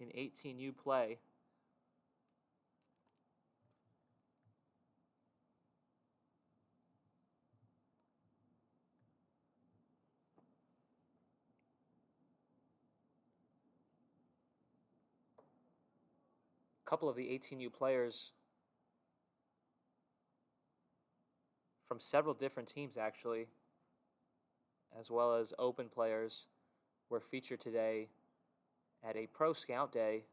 in 18U play. A couple of the 18U players from several different teams, actually, as well as Open players, were featured today at a Pro Scout Day.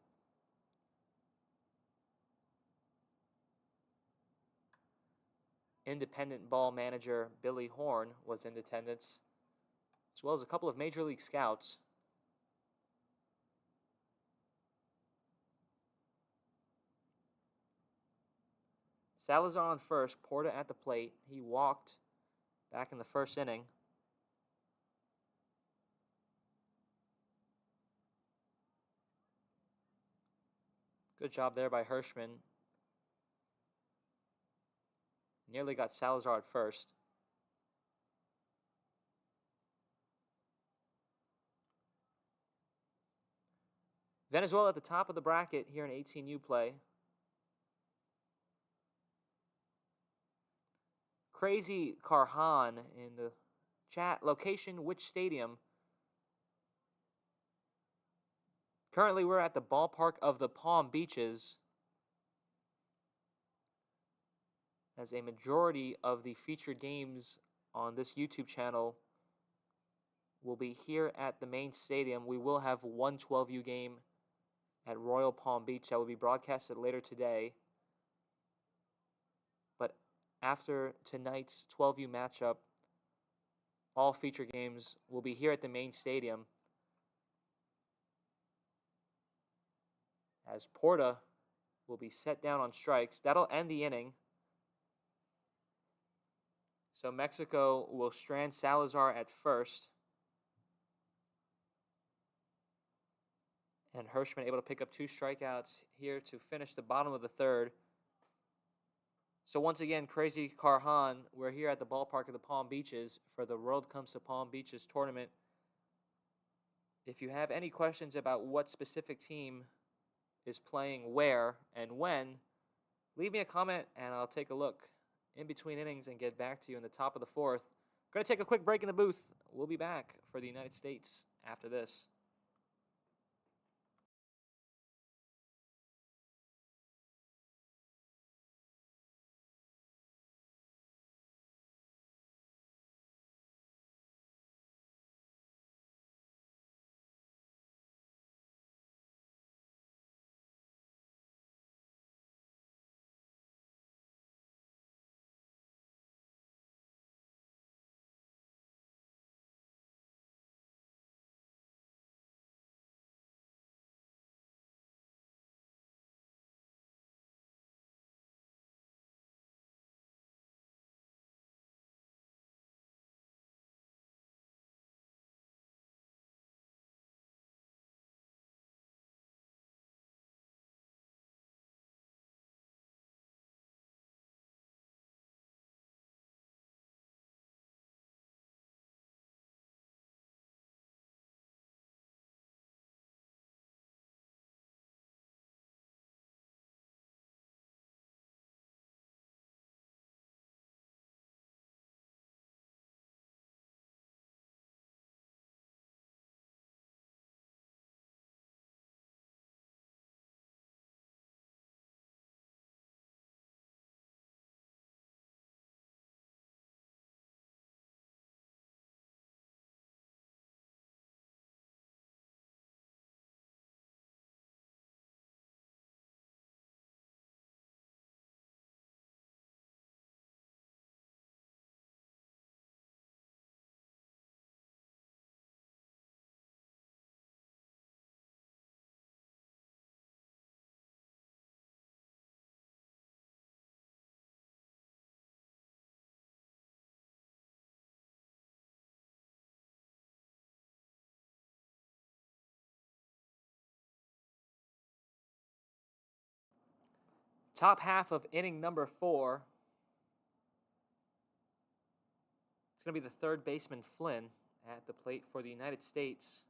Independent ball manager Billy Horn was in attendance, as well as a couple of Major League scouts. Salazar on first, Porta at the plate. He walked back in the first inning. Good job there by Hirschman. Nearly got Salazar at first. Venezuela at the top of the bracket here in 18U play. Crazy Carhan in the chat. Location, which stadium? Currently, we're at the ballpark of the Palm Beaches, as a majority of the featured games on this YouTube channel will be here at the main stadium. We will have one 12U game at Royal Palm Beach that will be broadcasted later today. But after tonight's 12U matchup, all feature games will be here at the main stadium, as Porta will be set down on strikes. That'll end the inning. So Mexico will strand Salazar at first. And Hirschman able to pick up 2 strikeouts here to finish the bottom of the third. So once again, Crazy Carhan, we're here at the ballpark of the Palm Beaches for the World Comes to Palm Beaches tournament. If you have any questions about what specific team is playing where and when, leave me a comment and I'll take a look in between innings and get back to you in the top of the fourth. Going to take a quick break in the booth. We'll be back for the United States after this. Top half of inning number 4. It's going to be the third baseman, Flynn, at the plate for the United States.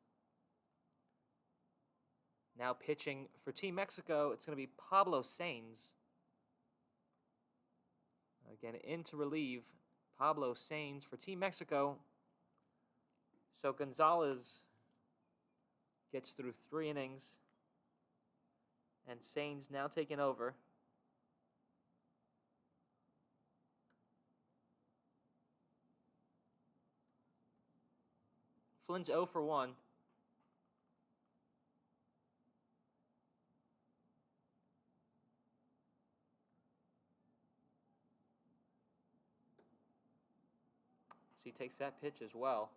Now pitching for Team Mexico, it's going to be Pablo Sainz. Again, in to relieve Pablo Sainz for Team Mexico. So Gonzalez gets through 3 innings, and Sainz now taking over. Flynn's 0 for 1. So he takes that pitch as well.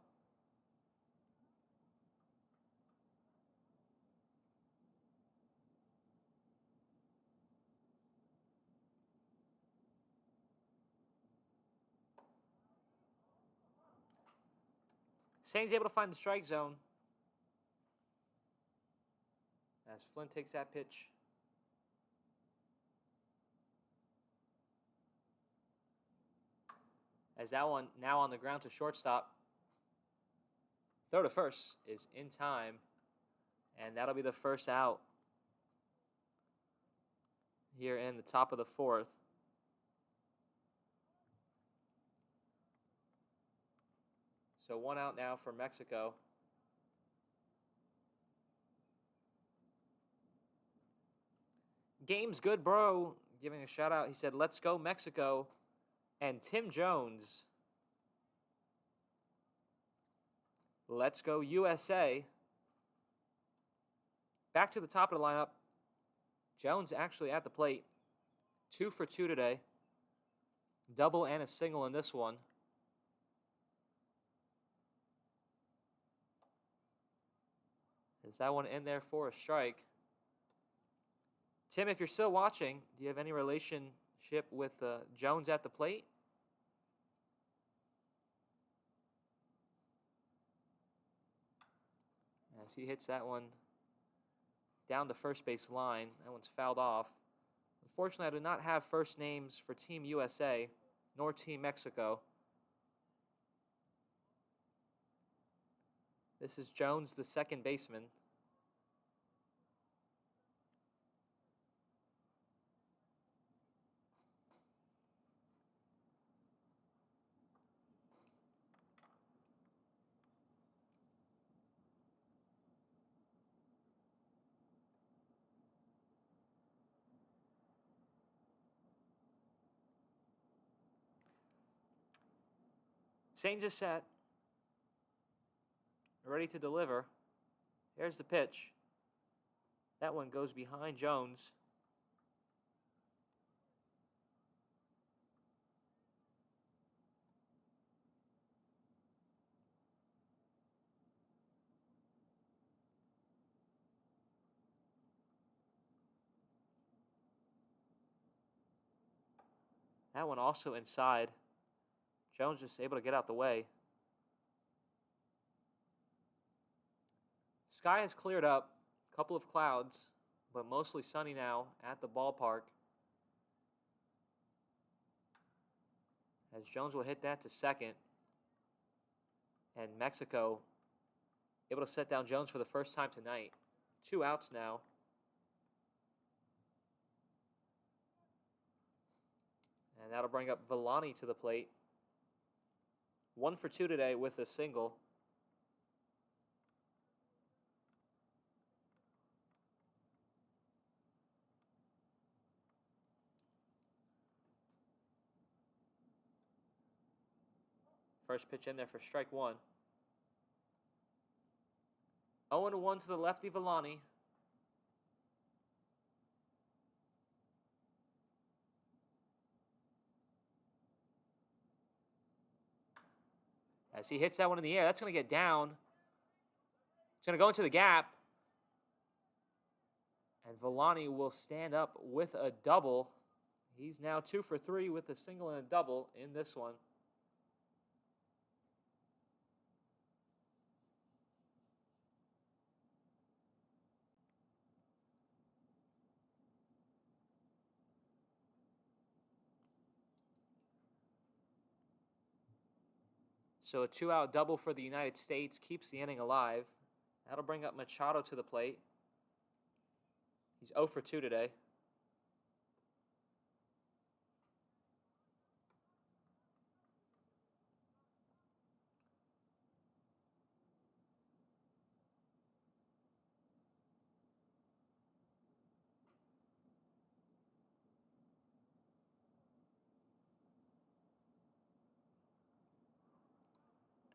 Sainz able to find the strike zone as Flynn takes that pitch. As that one now on the ground to shortstop. Throw to first is in time, and that'll be the first out here in the top of the 4th. So 1 out now for Mexico. Game's good, bro. Giving a shout out. He said, "Let's go Mexico." And Tim Jones, "Let's go USA." Back to the top of the lineup. Jones actually at the plate. 2 for 2 today. Double and a single in this one. Is that one in there for a strike? Tim, if you're still watching, do you have any relationship with Jones at the plate? As he hits that one down the first base line. That one's fouled off. Unfortunately, I do not have first names for Team USA nor Team Mexico. This is Jones, the second baseman. Sainz is set. Ready to deliver. Here's the pitch. That one goes behind Jones. That one also inside. Jones just able to get out the way. Sky has cleared up. A couple of clouds, but mostly sunny now at the ballpark. As Jones will hit that to second. And Mexico able to set down Jones for the first time tonight. 2 outs now. And that'll bring up Villani to the plate. 1 for 2 today with a single. First pitch in there for strike 1. 0-1 to the lefty Villani. As he hits that one in the air, that's going to get down. It's going to go into the gap. And Villani will stand up with a double. He's now 2 for 3 with a single and a double in this one. So a 2-out double for the United States keeps the inning alive. That'll bring up Machado to the plate. He's 0 for 2 today.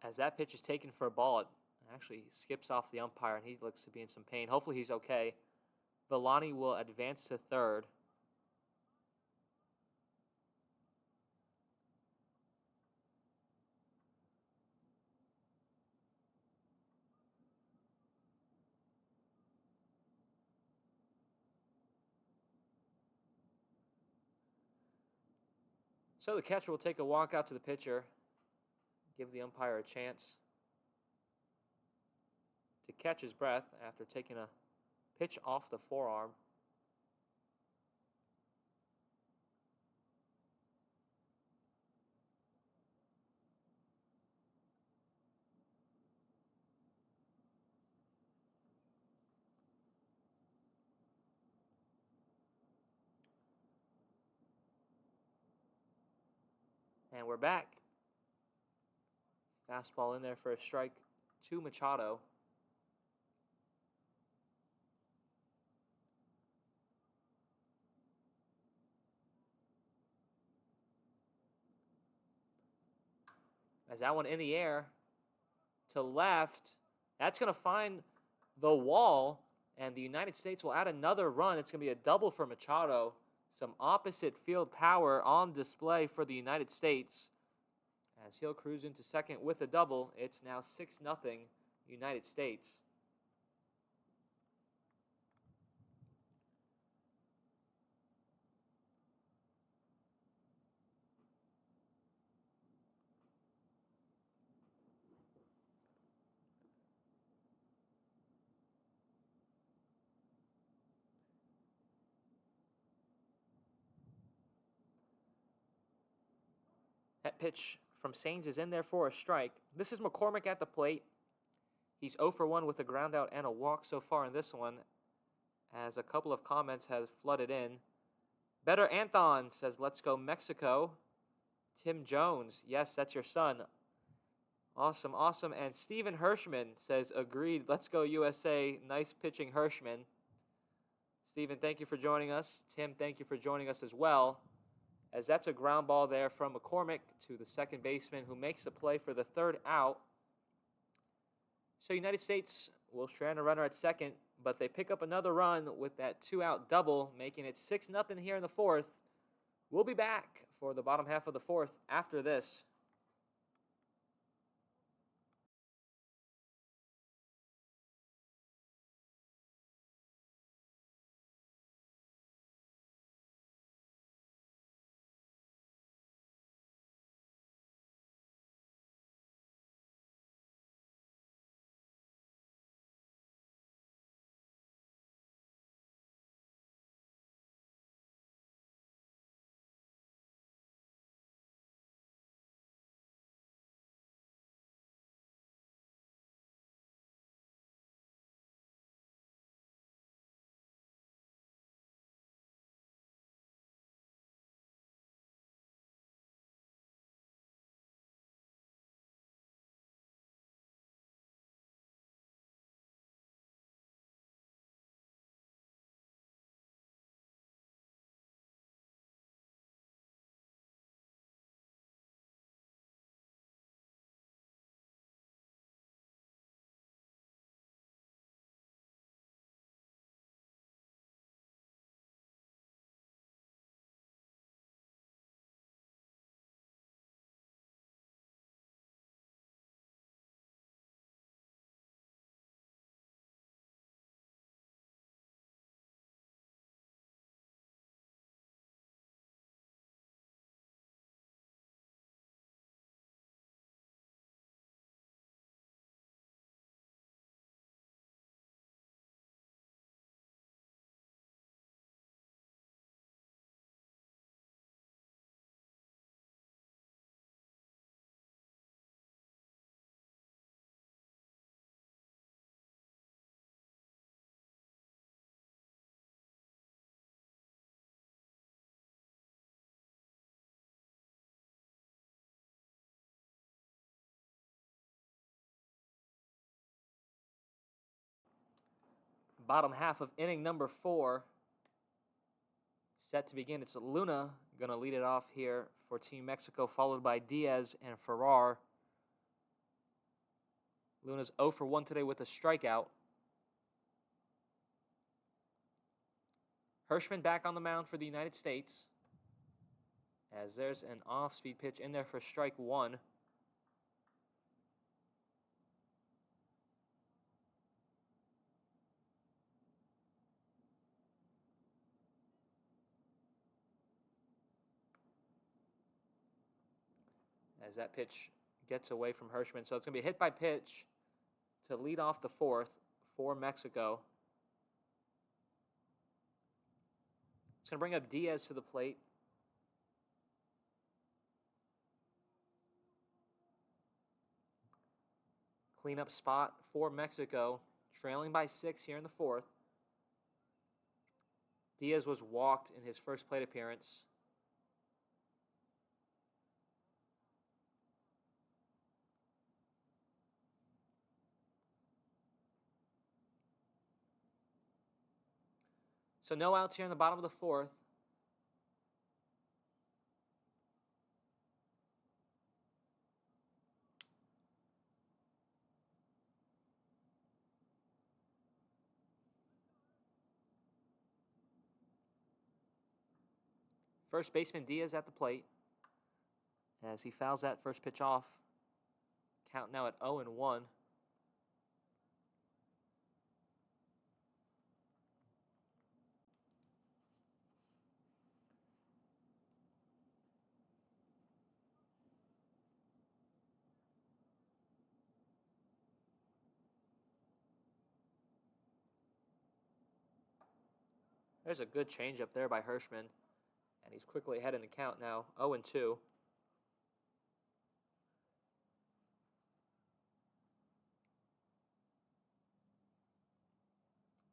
As that pitch is taken for a ball, it actually skips off the umpire, and he looks to be in some pain. Hopefully he's okay. Villani will advance to third. So the catcher will take a walk out to the pitcher, give the umpire a chance to catch his breath after taking a pitch off the forearm. And we're back. Fastball in there for a strike to Machado. As that one in the air to left, that's going to find the wall, and the United States will add another run. It's going to be a double for Machado. Some opposite field power on display for the United States. As he'll cruise into second with a double, it's now 6-0 United States. That pitch from Sainz is in there for a strike. This is McCormick at the plate. He's 0 for 1 with a ground out and a walk so far in this one, as a couple of comments have flooded in. Better Anthon says, let's go Mexico. Tim Jones, yes, that's your son. Awesome, awesome. And Steven Hirschman says, agreed, let's go USA. Nice pitching, Hirschman. Steven, thank you for joining us. Tim, thank you for joining us as well, as that's a ground ball there from McCormick to the second baseman, who makes a play for the third out. So United States will strand a runner at second, but they pick up another run with that 2-out double, making it 6-0 here in the fourth. We'll be back for the bottom half of the fourth after this. bottom half of inning number 4 set to begin. It's Luna going to lead it off here for Team Mexico, followed by Diaz and Farrar. Luna's 0 for 1 today with a strikeout. Hirschman back on the mound for the United States, as there's an off-speed pitch in there for strike 1. As that pitch gets away from Hirschman. So it's going to be a hit by pitch to lead off the 4th for Mexico. It's going to bring up Diaz to the plate. Cleanup spot for Mexico, trailing by 6 here in the 4th. Diaz was walked in his first plate appearance. So no outs here in the bottom of the 4th. First baseman Diaz at the plate as he fouls that first pitch off. Count now at 0-1. There's a good change up there by Hirschman, and he's quickly ahead in the count now, 0-2.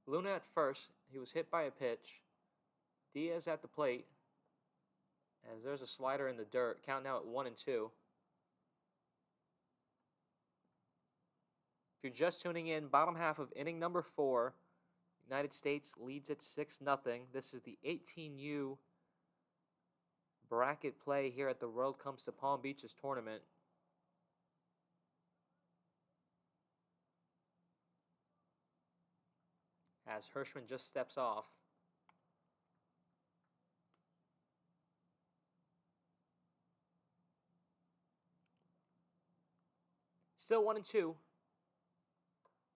Luna at first, he was hit by a pitch. Diaz at the plate, as there's a slider in the dirt, count now at 1-2. If you're just tuning in, bottom half of inning number 4, United States leads at 6-0. This is the 18U bracket play here at the World Comes to Palm Beaches tournament. As Hirschman just steps off. Still 1-2.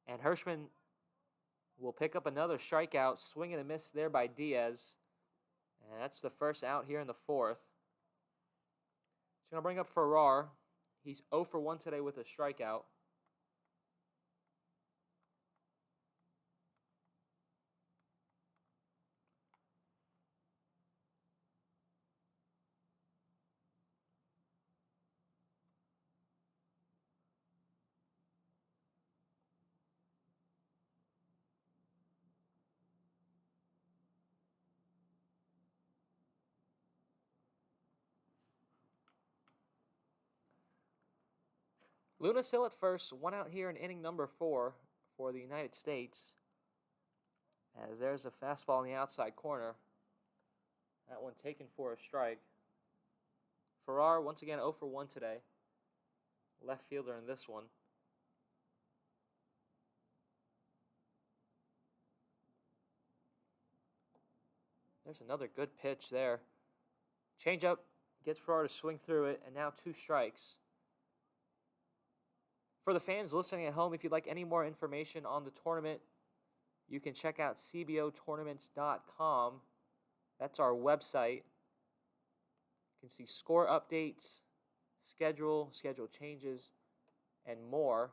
And Hirschman will pick up another strikeout, swing and a miss there by Diaz. And that's the first out here in the 4th. It's going to bring up Farrar. He's 0 for 1 today with a strikeout. Luna still at first, 1 out here in inning number 4 for the United States. As there's a fastball in the outside corner. That one taken for a strike. Farrar, once again, 0 for 1 today. Left fielder in this one. There's another good pitch there. Changeup gets Farrar to swing through it, and now 2 strikes. For the fans listening at home, if you'd like any more information on the tournament, you can check out cbotournaments.com. That's our website. You can see score updates, schedule changes, and more.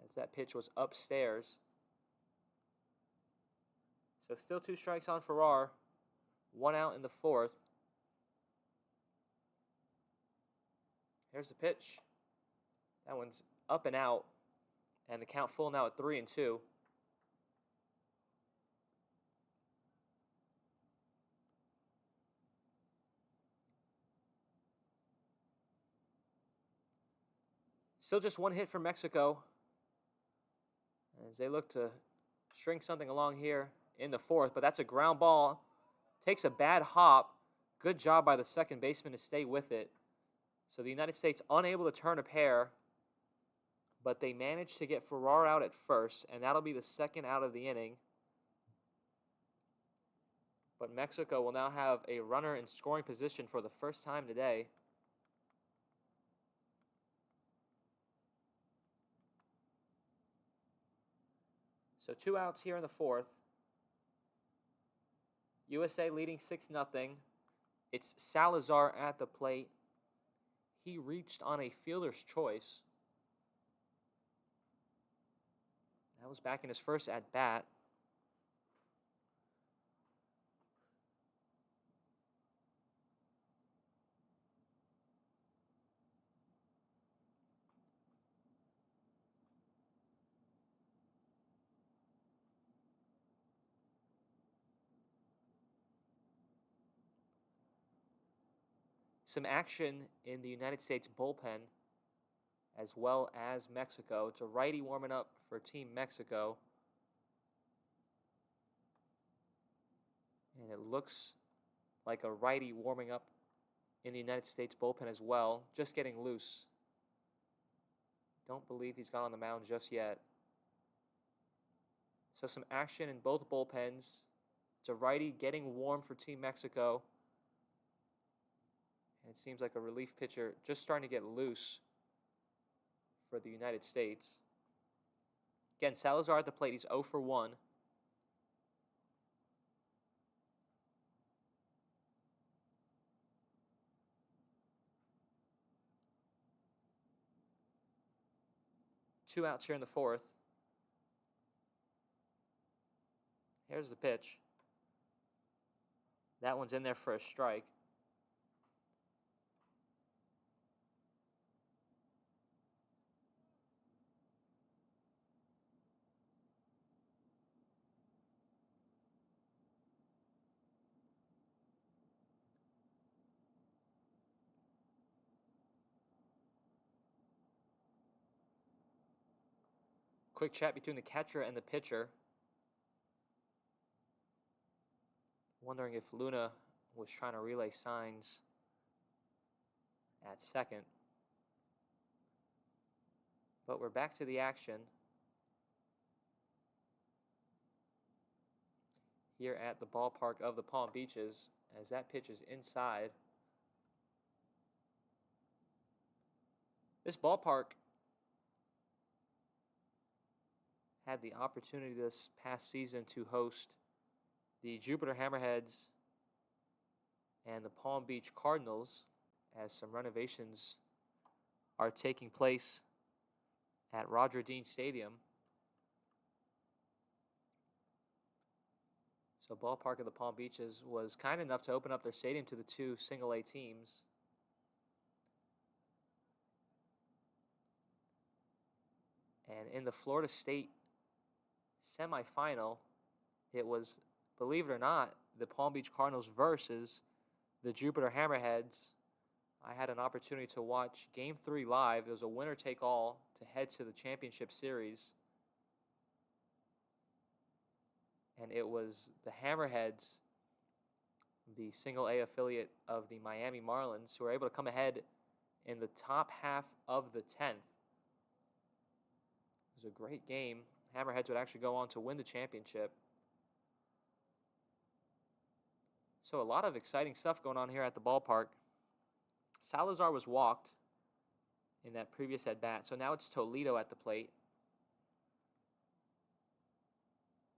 As that pitch was upstairs. So still 2 strikes on Farrar. 1 out in the 4th. Here's the pitch. That one's up and out. And the count full now at 3-2. Still just one hit for Mexico as they look to string something along here in the fourth, but that's a ground ball. Takes a bad hop. Good job by the second baseman to stay with it. So the United States unable to turn a pair, but they managed to get Farrar out at first, and that'll be the second out of the inning. But Mexico will now have a runner in scoring position for the first time today. So 2 outs here in the fourth. USA leading 6-0. It's Salazar at the plate. He reached on a fielder's choice. That was back in his first at-bat. Some action in the United States bullpen as well as Mexico. It's a righty warming up for Team Mexico. And it looks like a righty warming up in the United States bullpen as well, just getting loose. Don't believe he's got on the mound just yet. So some action in both bullpens. It's a righty getting warm for Team Mexico. And it seems like a relief pitcher just starting to get loose for the United States. Again, Salazar at the plate. He's 0 for 1. Two outs here in the fourth. Here's the pitch. That one's in there for a strike. Quick chat between the catcher and the pitcher. Wondering if Luna was trying to relay signs at second. But we're back to the action here at the ballpark of the Palm Beaches as that pitch is inside. This ballpark had the opportunity this past season to host the Jupiter Hammerheads and the Palm Beach Cardinals as some renovations are taking place at Roger Dean Stadium. So ballpark of the Palm Beaches was kind enough to open up their stadium to the two single-A teams. And in the Florida State semifinal, it was, believe it or not, the Palm Beach Cardinals versus the Jupiter Hammerheads. I had an opportunity to watch Game 3 live. It was a winner-take-all to head to the championship series. And it was the Hammerheads, the single-A affiliate of the Miami Marlins, who were able to come ahead in the top half of the 10th. It was a great game. Hammerheads would actually go on to win the championship. So a lot of exciting stuff going on here at the ballpark. Salazar was walked in that previous at-bat, so now it's Toledo at the plate.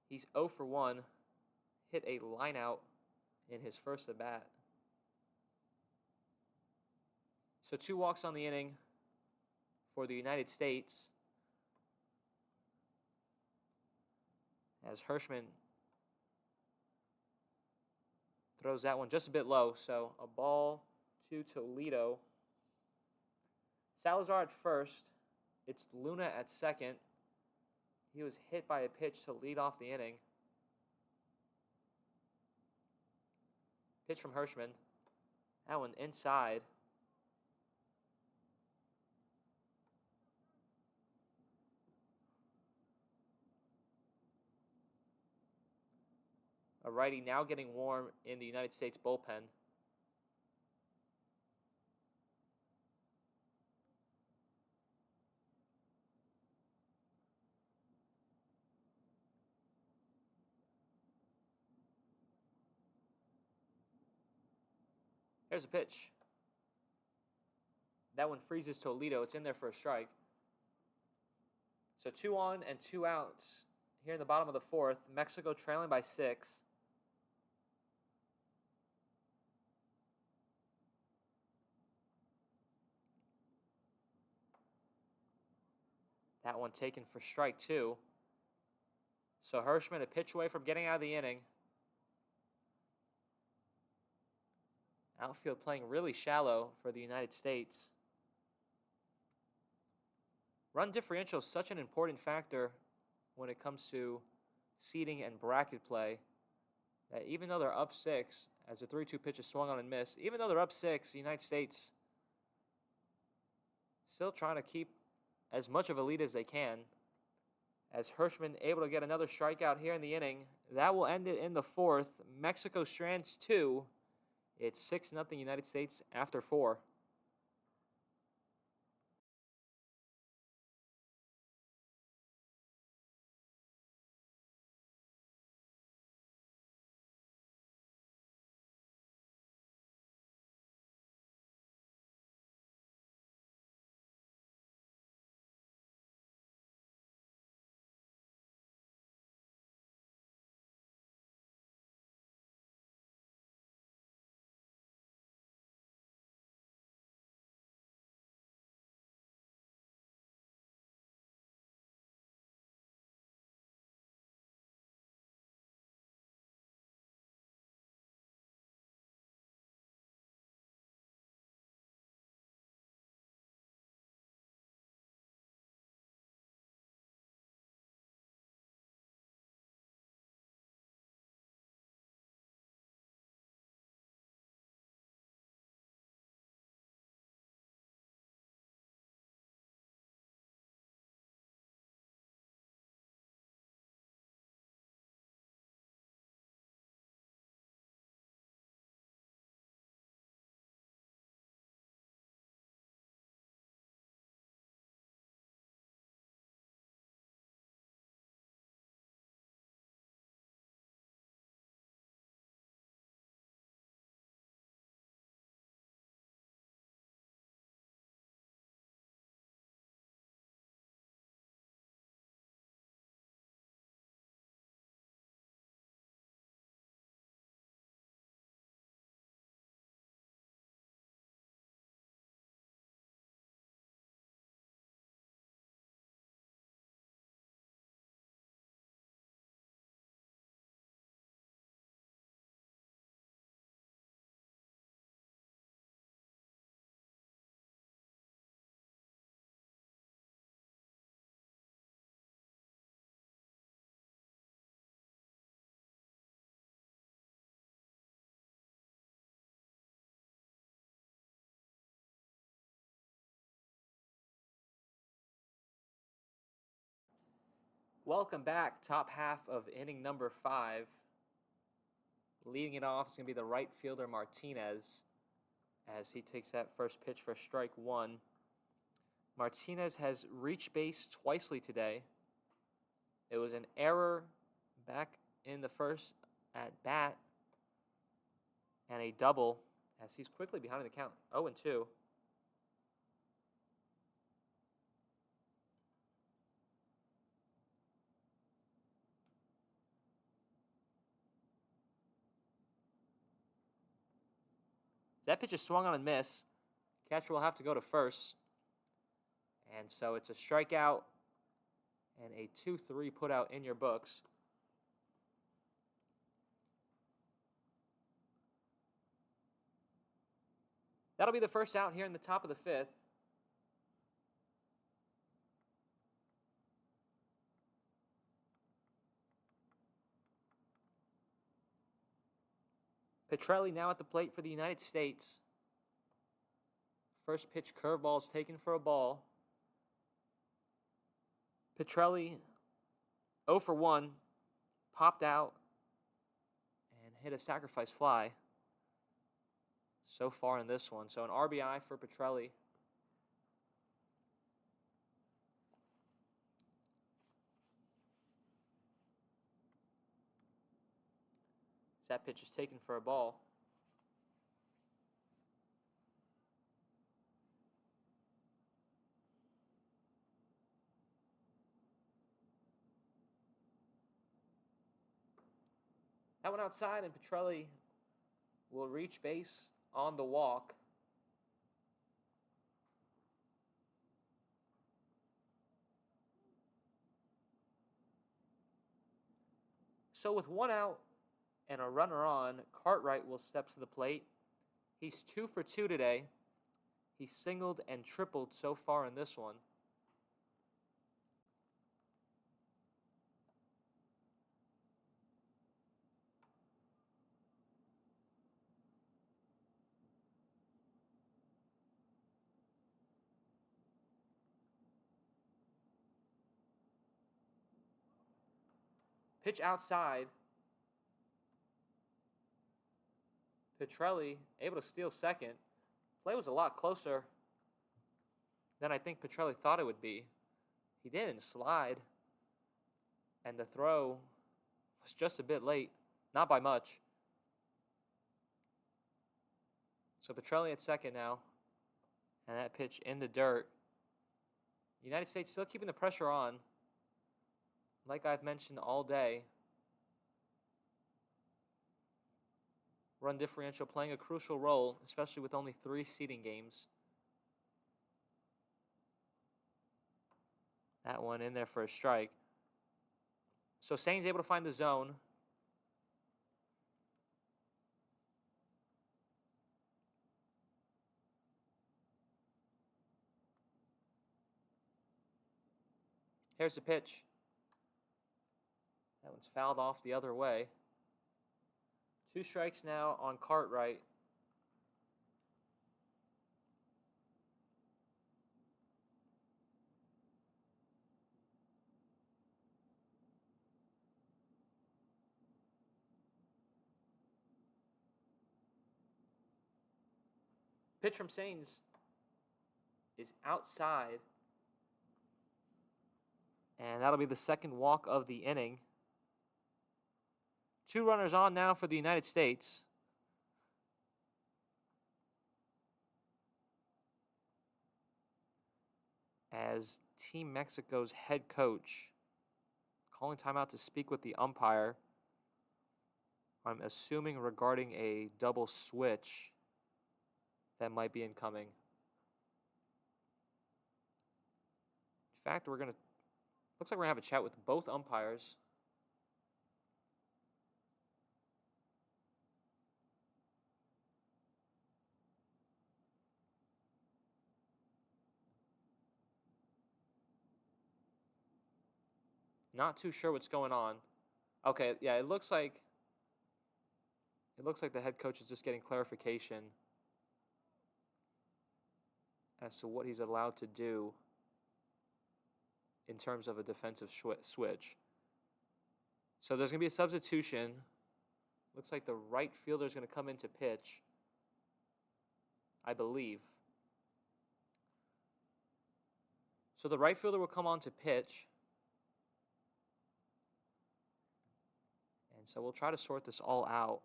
He's 0 for 1, hit a line out in his first at-bat. So 2 walks on the inning for the United States, as Hirschman throws that one just a bit low. So a ball to Toledo. Salazar at first. It's Luna at second. He was hit by a pitch to lead off the inning. Pitch from Hirschman. That one inside. a righty now getting warm in the United States bullpen. Here's a pitch. That one freezes to Alito. It's in there for a strike. So 2 on and 2 outs here in the bottom of the fourth. Mexico trailing by 6. That one taken for strike 2. So Hirschman a pitch away from getting out of the inning. Outfield playing really shallow for the United States. Run differential is such an important factor when it comes to seeding and bracket play that even though they're up 6, as the 3-2 pitch is swung on and missed, even though they're up 6, the United States still trying to keep as much of a lead as they can. As Hirschman able to get another strikeout here in the inning. That will end it in the fourth. Mexico strands 2. It's 6-0 United States after 4. Welcome back. Top half of inning number 5. Leading it off is going to be the right fielder Martinez as he takes that first pitch for strike 1. Martinez has reached base twicely today. It was an error back in the first at bat and a double as he's quickly behind the count. 0-2. That pitch is swung on and miss. Catcher will have to go to first. And so it's a strikeout and a 2-3 put out in your books. That'll be the first out here in the top of the 5th. Petrelli now at the plate for the United States. First pitch curveball is taken for a ball. Petrelli 0 for 1, popped out hit a sacrifice fly so far in this one. So an RBI for Petrelli. That pitch is taken for a ball. That went outside, and Petrelli will reach base on the walk. So with one out and a runner on, Cartwright will step to the plate. He's 2 for 2 today. He singled and tripled so far in this one. Pitch outside. Petrelli able to steal second. Play was a lot closer than I think Petrelli thought it would be. He didn't slide, and the throw was just a bit late, not by much. So Petrelli at second now, and that pitch in the dirt. United States still keeping the pressure on, like I've mentioned all day. Run differential playing a crucial role, especially with only 3 seeding games. That one in there for a strike. So Sainz able to find the zone. Here's the pitch. That one's fouled off the other way. 2 strikes now on Cartwright. Pitch from Sainz is outside. And that'll be the second walk of the inning. 2 runners on now for the United States. As Team Mexico's head coach calling timeout to speak with the umpire. I'm assuming regarding a double switch that might be incoming. In fact, looks like we're gonna have a chat with both umpires. Not too sure what's going on. Okay, yeah, it looks like the head coach is just getting clarification as to what he's allowed to do in terms of a defensive switch. So there's going to be a substitution. Looks like the right fielder is going to come into pitch, I believe. So the right fielder will come on to pitch. And so we'll try to sort this all out.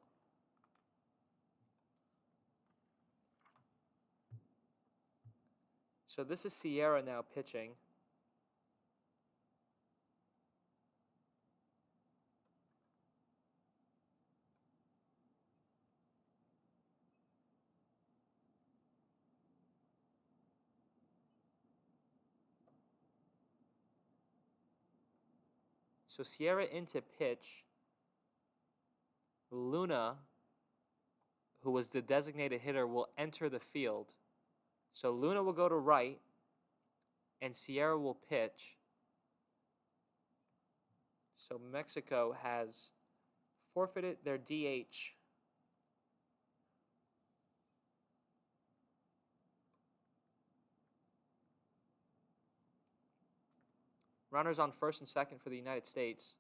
So this is Sierra now pitching. So Sierra into pitch. Luna, who was the designated hitter, will enter the field. So Luna will go to right, and Sierra will pitch. So Mexico has forfeited their DH. Runners on first and second for the United States.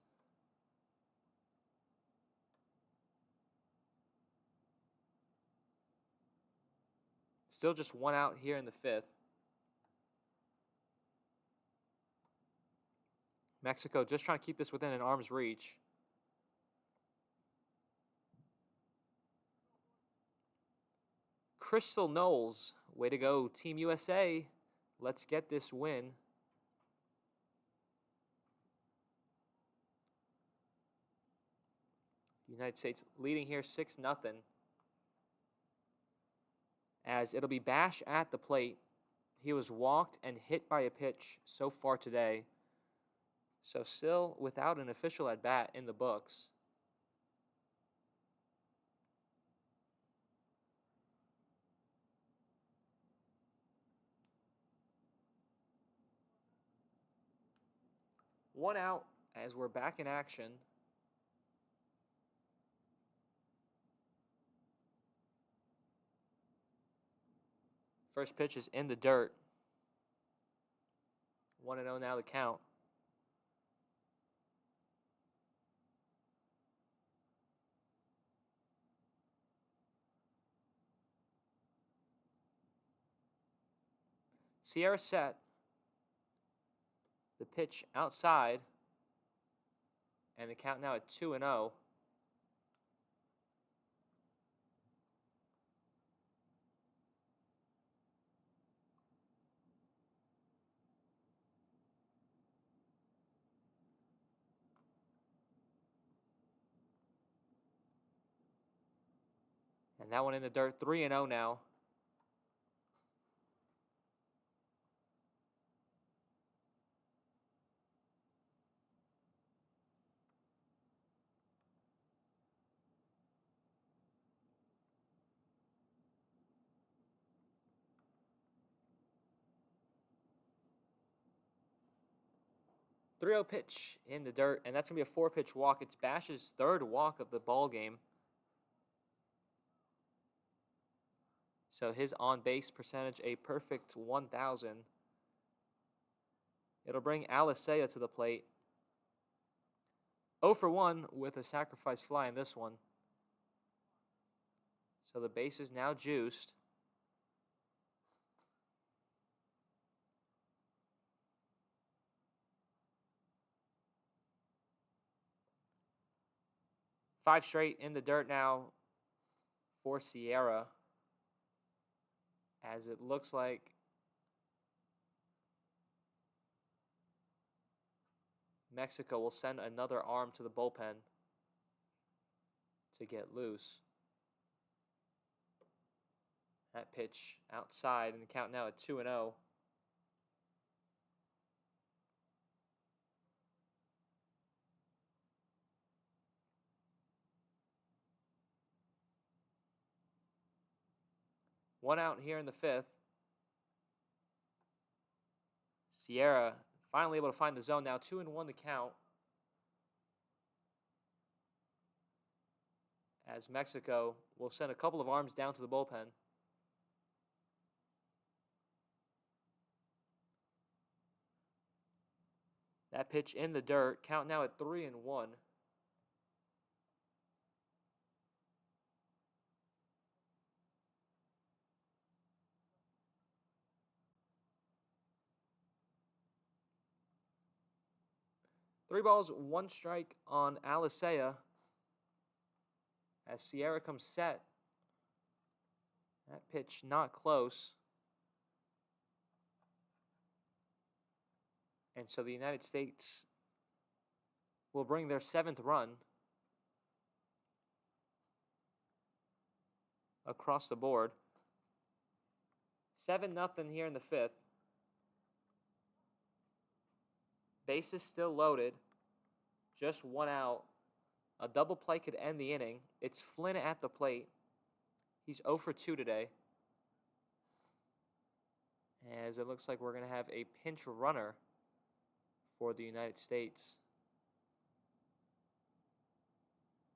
Still just 1 out here in the 5th. Mexico just trying to keep this within an arm's reach. Crystal Knowles, way to go, Team USA. Let's get this win. United States leading here 6-0. As it'll be Bash at the plate. He was walked and hit by a pitch so far today. So still without an official at bat in the books. One out as we're back in action. First pitch is in the dirt. 1-0 now the count. Sierra set. The pitch outside. And the count now at 2-0. And that one in the dirt, 3-0 now. Three-zero pitch in the dirt, and that's going to be a 4-pitch walk. It's Bash's 3rd walk of the ball game. So his on-base percentage, a perfect 1,000. It'll bring Alicea to the plate. 0 for 1 with a sacrifice fly in this one. So the base is now juiced. Five straight in the dirt now for Sierra. As it looks like Mexico will send another arm to the bullpen to get loose. That pitch outside, and the count now at 2-0. One out here in the 5th. Sierra finally able to find the zone now. 2-1 the count. As Mexico will send a couple of arms down to the bullpen. That pitch in the dirt. Count now at 3-1. Three balls, one strike on Alicea. As Sierra comes set. That pitch not close. And so the United States will bring their 7th run across the board. 7-0 here in the 5th. Bases still loaded. Just 1 out. A double play could end the inning. It's Flynn at the plate. He's 0 for 2 today. As it looks like we're going to have a pinch runner for the United States.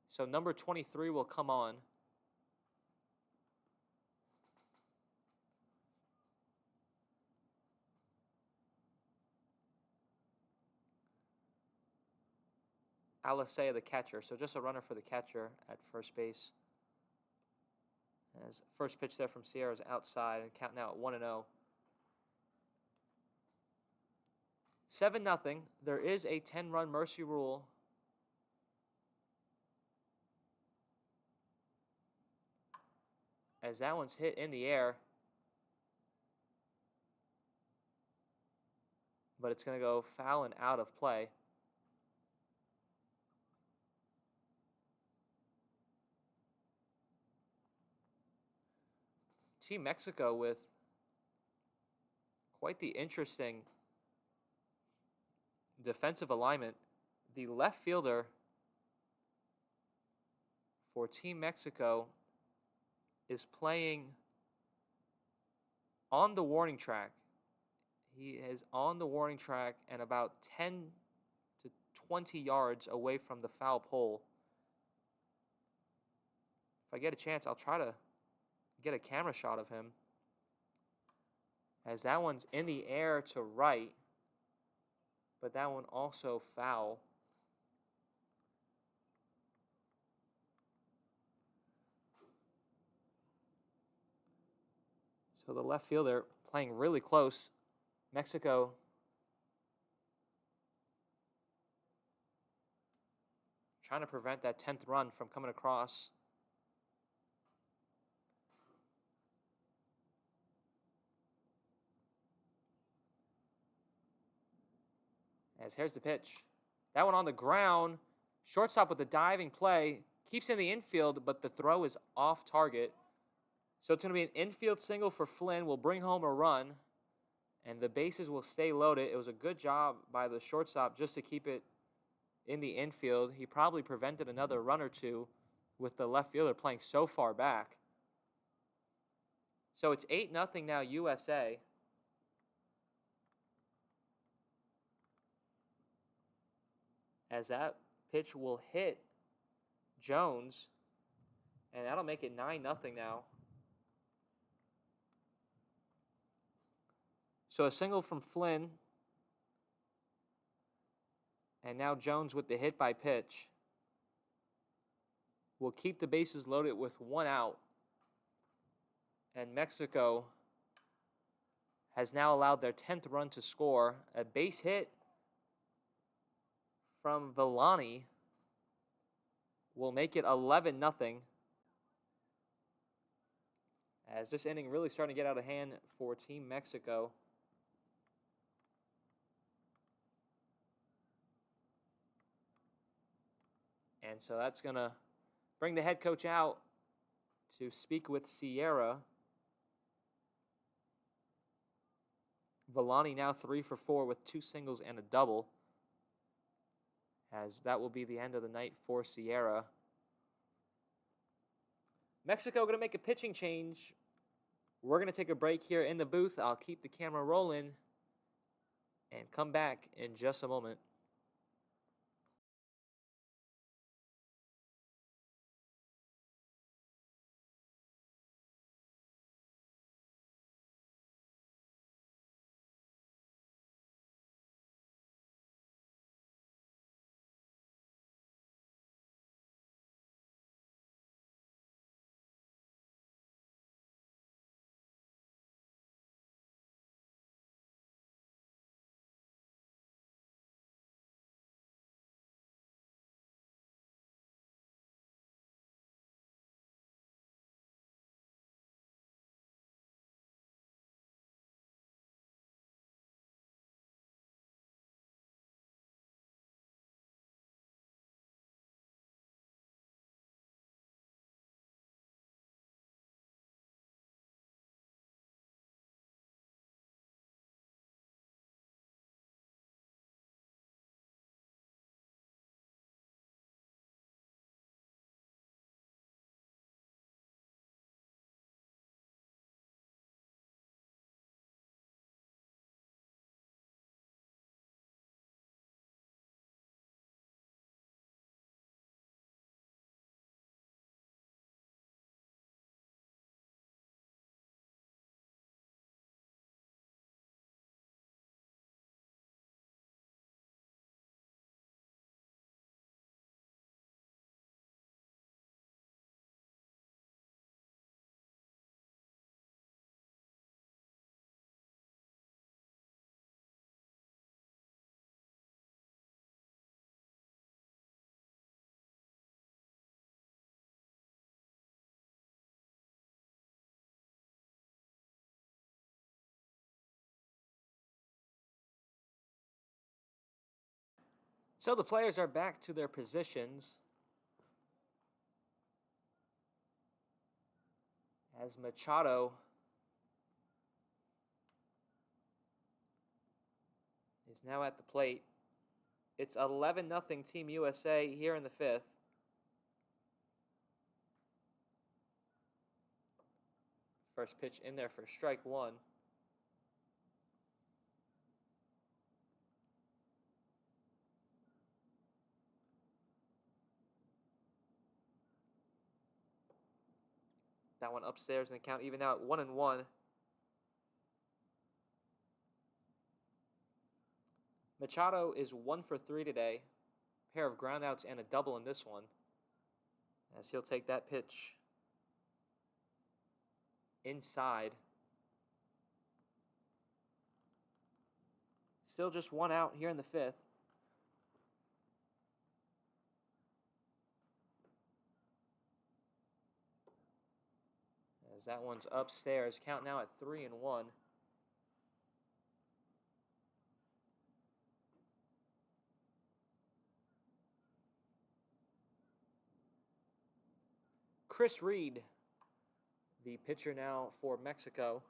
So number 23 will come on. Alicea, the catcher. So just a runner for the catcher at first base. As first pitch there from Sierra is outside and count now at 1-0. 7-0. There is a 10-run mercy rule. As that one's hit in the air. But it's going to go foul and out of play. Team Mexico with quite the interesting defensive alignment. The left fielder for Team Mexico is playing on the warning track. He is on the warning track and about 10 to 20 yards away from the foul pole. If I get a chance, I'll try to get a camera shot of him. As that one's in the air to right, but that one also foul. So the left fielder playing really close. Mexico trying to prevent that 10th run from coming across. As here's the pitch. That one on the ground. Shortstop with the diving play. Keeps in the infield, but the throw is off target. So it's going to be an infield single for Flynn. Will bring home a run. And the bases will stay loaded. It was a good job by the shortstop just to keep it in the infield. He probably prevented another run or two with the left fielder playing so far back. So it's 8-0 now USA. As that pitch will hit Jones, and that'll make it 9-0 now. So a single from Flynn, and now Jones with the hit by pitch will keep the bases loaded with 1 out, and Mexico has now allowed their 10th run to score. A base hit from Villani will make it 11-0. As this inning really starting to get out of hand for Team Mexico. And so that's going to bring the head coach out to speak with Sierra. Villani now 3 for 4 with 2 singles and a double. As that will be the end of the night for Sierra. Mexico going to make a pitching change. We're going to take a break here in the booth. I'll keep the camera rolling and come back in just a moment. So the players are back to their positions as Machado is now at the plate. It's 11-0 Team USA here in the 5th. First pitch in there for strike one. That one upstairs and the count even now at 1-1. Machado is 1 for 3 today. Pair of groundouts and a double in this one, as he'll take that pitch inside. Still just 1 out here in the 5th. As that one's upstairs. Count now at 3-1. Chris Reed, the pitcher now for Mexico.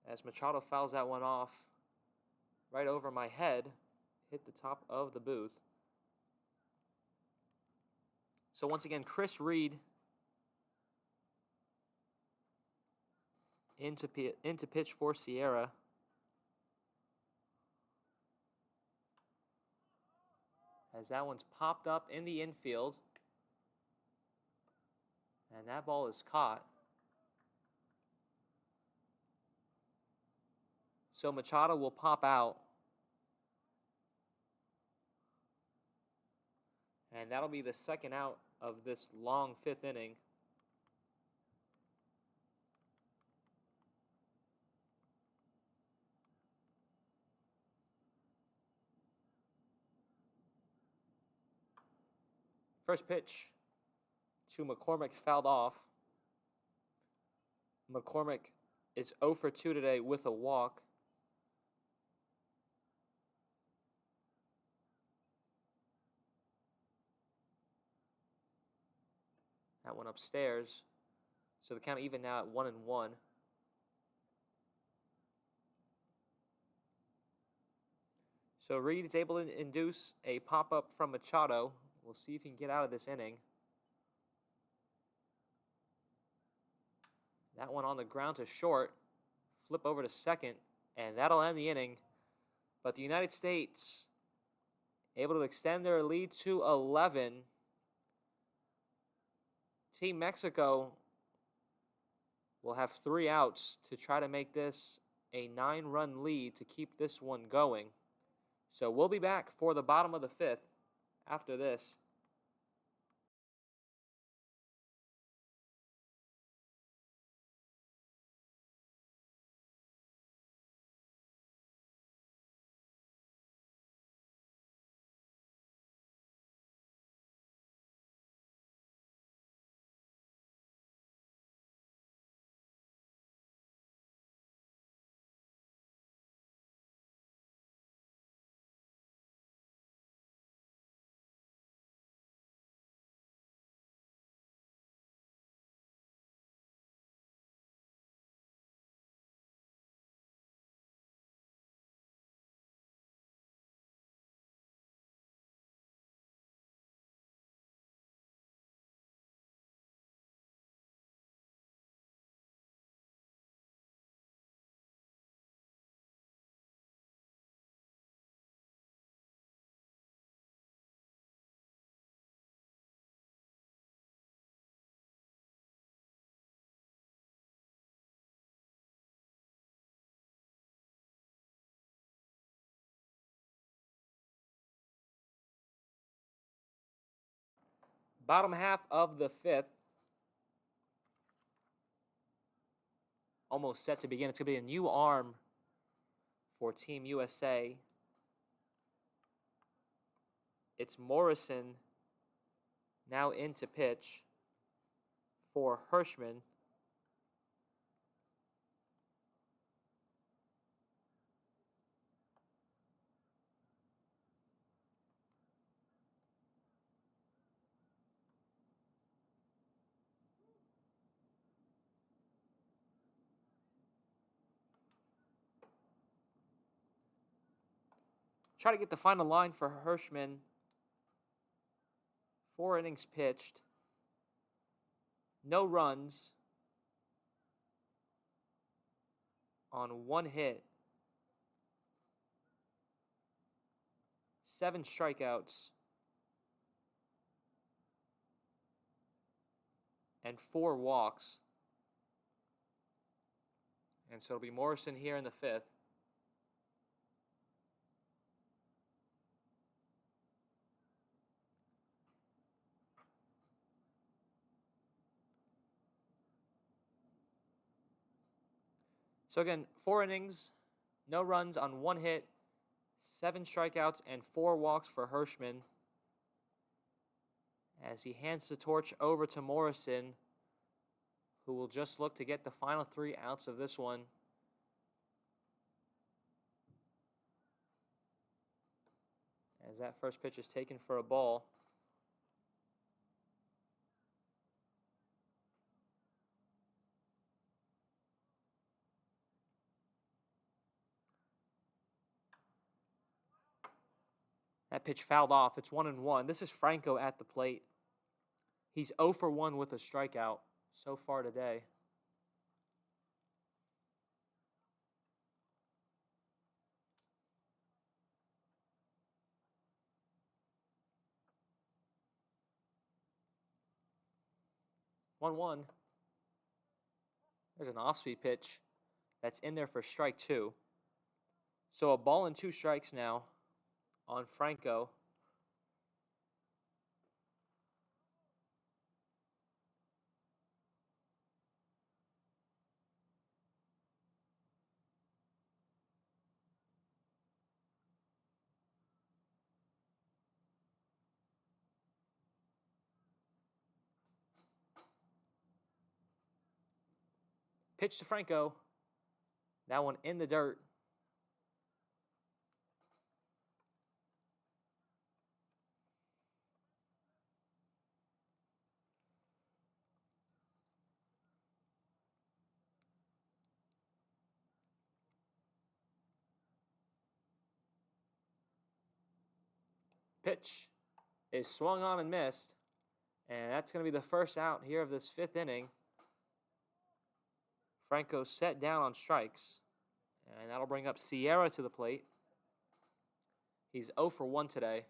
As Machado fouls that one off right over my head, hit the top of the booth. So once again, Chris Reed into pitch for Sierra. As that one's popped up in the infield. And that ball is caught. So Machado will pop out. And that'll be the second out of this long 5th inning. First pitch to McCormick's fouled off. McCormick is 0 for 2 today with a walk. That one upstairs. So the count even now at 1-1. So Reed is able to induce a pop-up from Machado. We'll see if he can get out of this inning. That one on the ground to short. Flip over to second, and that'll end the inning. But the United States able to extend their lead to 11. Team Mexico will have 3 outs to try to make this a 9-run lead to keep this one going. So we'll be back for the bottom of the 5th after this. Bottom half of the 5th. Almost set to begin. It's going to be a new arm for Team USA. It's Morrison now into pitch for Hirschman. Try to get the final line for Hirschman. 4 innings pitched. No runs on 1 hit. 7 strikeouts. And 4 walks. And so it'll be Morrison here in the 5th. So again, 4 innings, no runs on 1 hit, 7 strikeouts, and 4 walks for Hirschman. As he hands the torch over to Morrison, who will just look to get the final 3 outs of this one. As that first pitch is taken for a ball. That pitch fouled off. It's 1-1. This is Franco at the plate. He's 0 for 1 with a strikeout so far today. One. There's an off-speed pitch that's in there for strike 2. So a ball and 2 strikes now on Franco. Pitch to Franco. That one in the dirt. Pitch is swung on and missed. And that's going to be the first out here of this 5th inning. Franco set down on strikes. And that'll bring up Sierra to the plate. He's 0 for 1 today.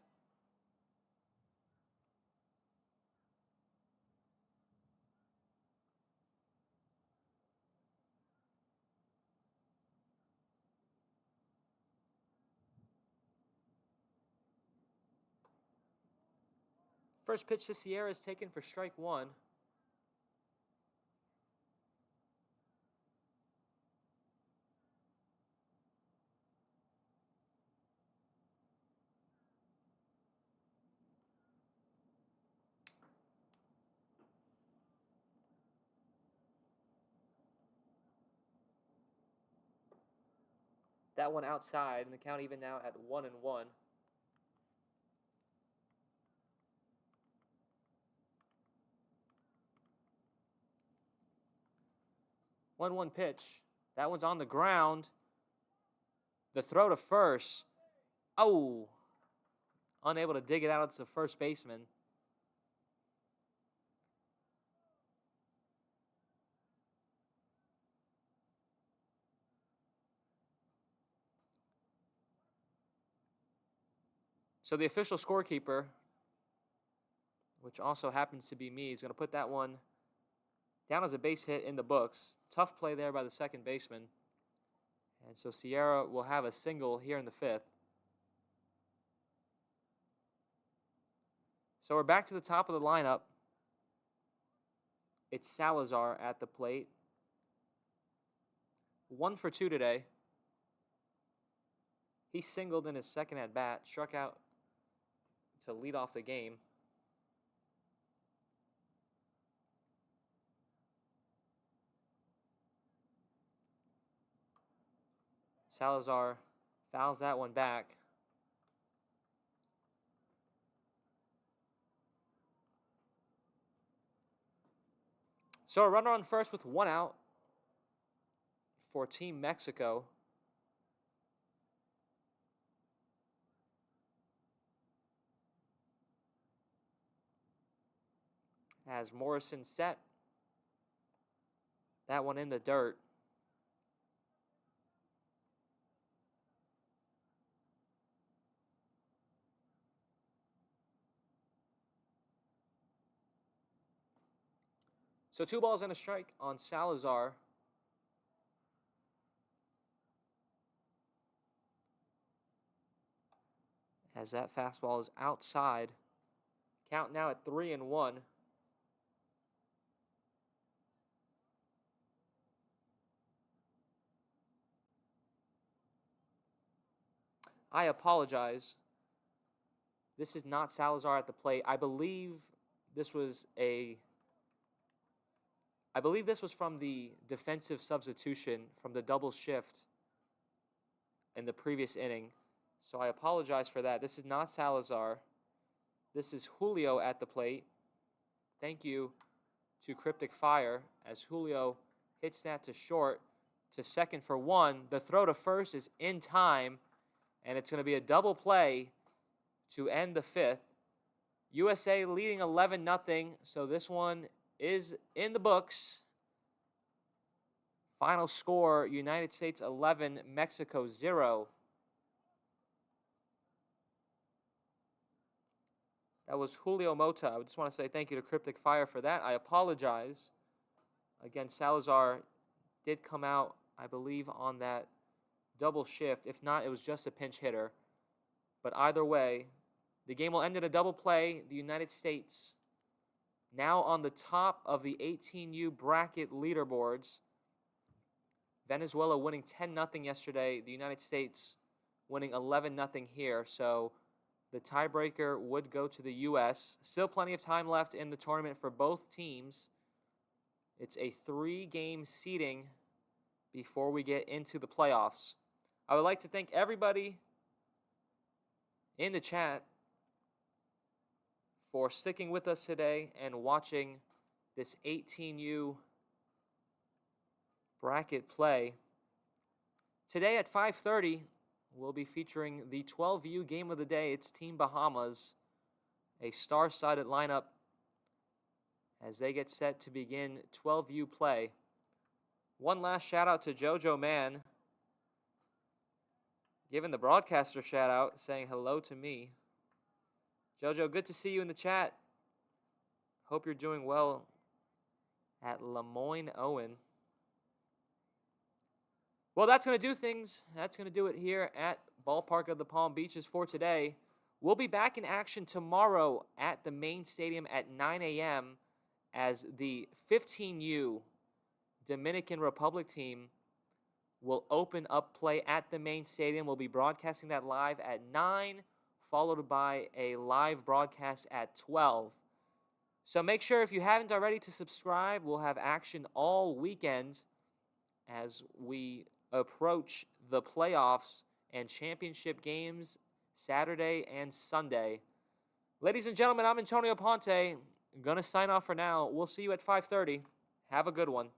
First pitch to Sierra is taken for strike 1. That one outside, and the count even now at 1-1. One pitch. That one's on the ground. The throw to first. Oh! Unable to dig it out. It's the first baseman. So the official scorekeeper, which also happens to be me, is going to put that one down as a base hit in the books. Tough play there by the second baseman. And so Sierra will have a single here in the 5th. So we're back to the top of the lineup. It's Salazar at the plate. 1 for 2 today. He singled in his second at-bat, struck out to lead off the game. Salazar fouls that one back. So a runner on first with 1 out for Team Mexico. has Morrison set. That one in the dirt. So 2 balls and a strike on Salazar. As that fastball is outside. Count now at 3-1. I apologize. This is not Salazar at the plate. I believe this was from the defensive substitution from the double shift in the previous inning. So I apologize for that. This is not Salazar. This is Julio at the plate. Thank you to Cryptic Fire as Julio hits that to short, to second for 1. The throw to first is in time, and it's going to be a double play to end the 5th. USA leading 11-0, so this one is in the books. Final score, United States 11, Mexico 0. That was Julio Mota. I just want to say thank you to Cryptic Fire for that. I apologize. Again, Salazar did come out, I believe, on that double shift. If not, it was just a pinch hitter. But either way, the game will end in a double play. The United States now on the top of the 18U bracket leaderboards. Venezuela winning 10-0 yesterday. The United States winning 11-0 here. So the tiebreaker would go to the U.S. Still plenty of time left in the tournament for both teams. It's a 3-game seeding before we get into the playoffs. I would like to thank everybody in the chat for sticking with us today and watching this 18U bracket play. Today at 5:30, we'll be featuring the 12U game of the day. It's Team Bahamas, a star-studded lineup as they get set to begin 12U play. One last shout-out to JoJo Man, giving the broadcaster shout-out, saying hello to me. JoJo, good to see you in the chat. Hope you're doing well at Lemoyne Owen. Well, that's going to do things. That's going to do it here at Ballpark of the Palm Beaches for today. We'll be back in action tomorrow at the main stadium at 9 a.m. as the 15U Dominican Republic team will open up play at the main stadium. We'll be broadcasting that live at 9, followed by a live broadcast at 12. So make sure, if you haven't already, to subscribe. We'll have action all weekend as we approach the playoffs and championship games Saturday and Sunday. Ladies and gentlemen, I'm Antonio Ponte. I'm going to sign off for now. We'll see you at 5:30. Have a good one.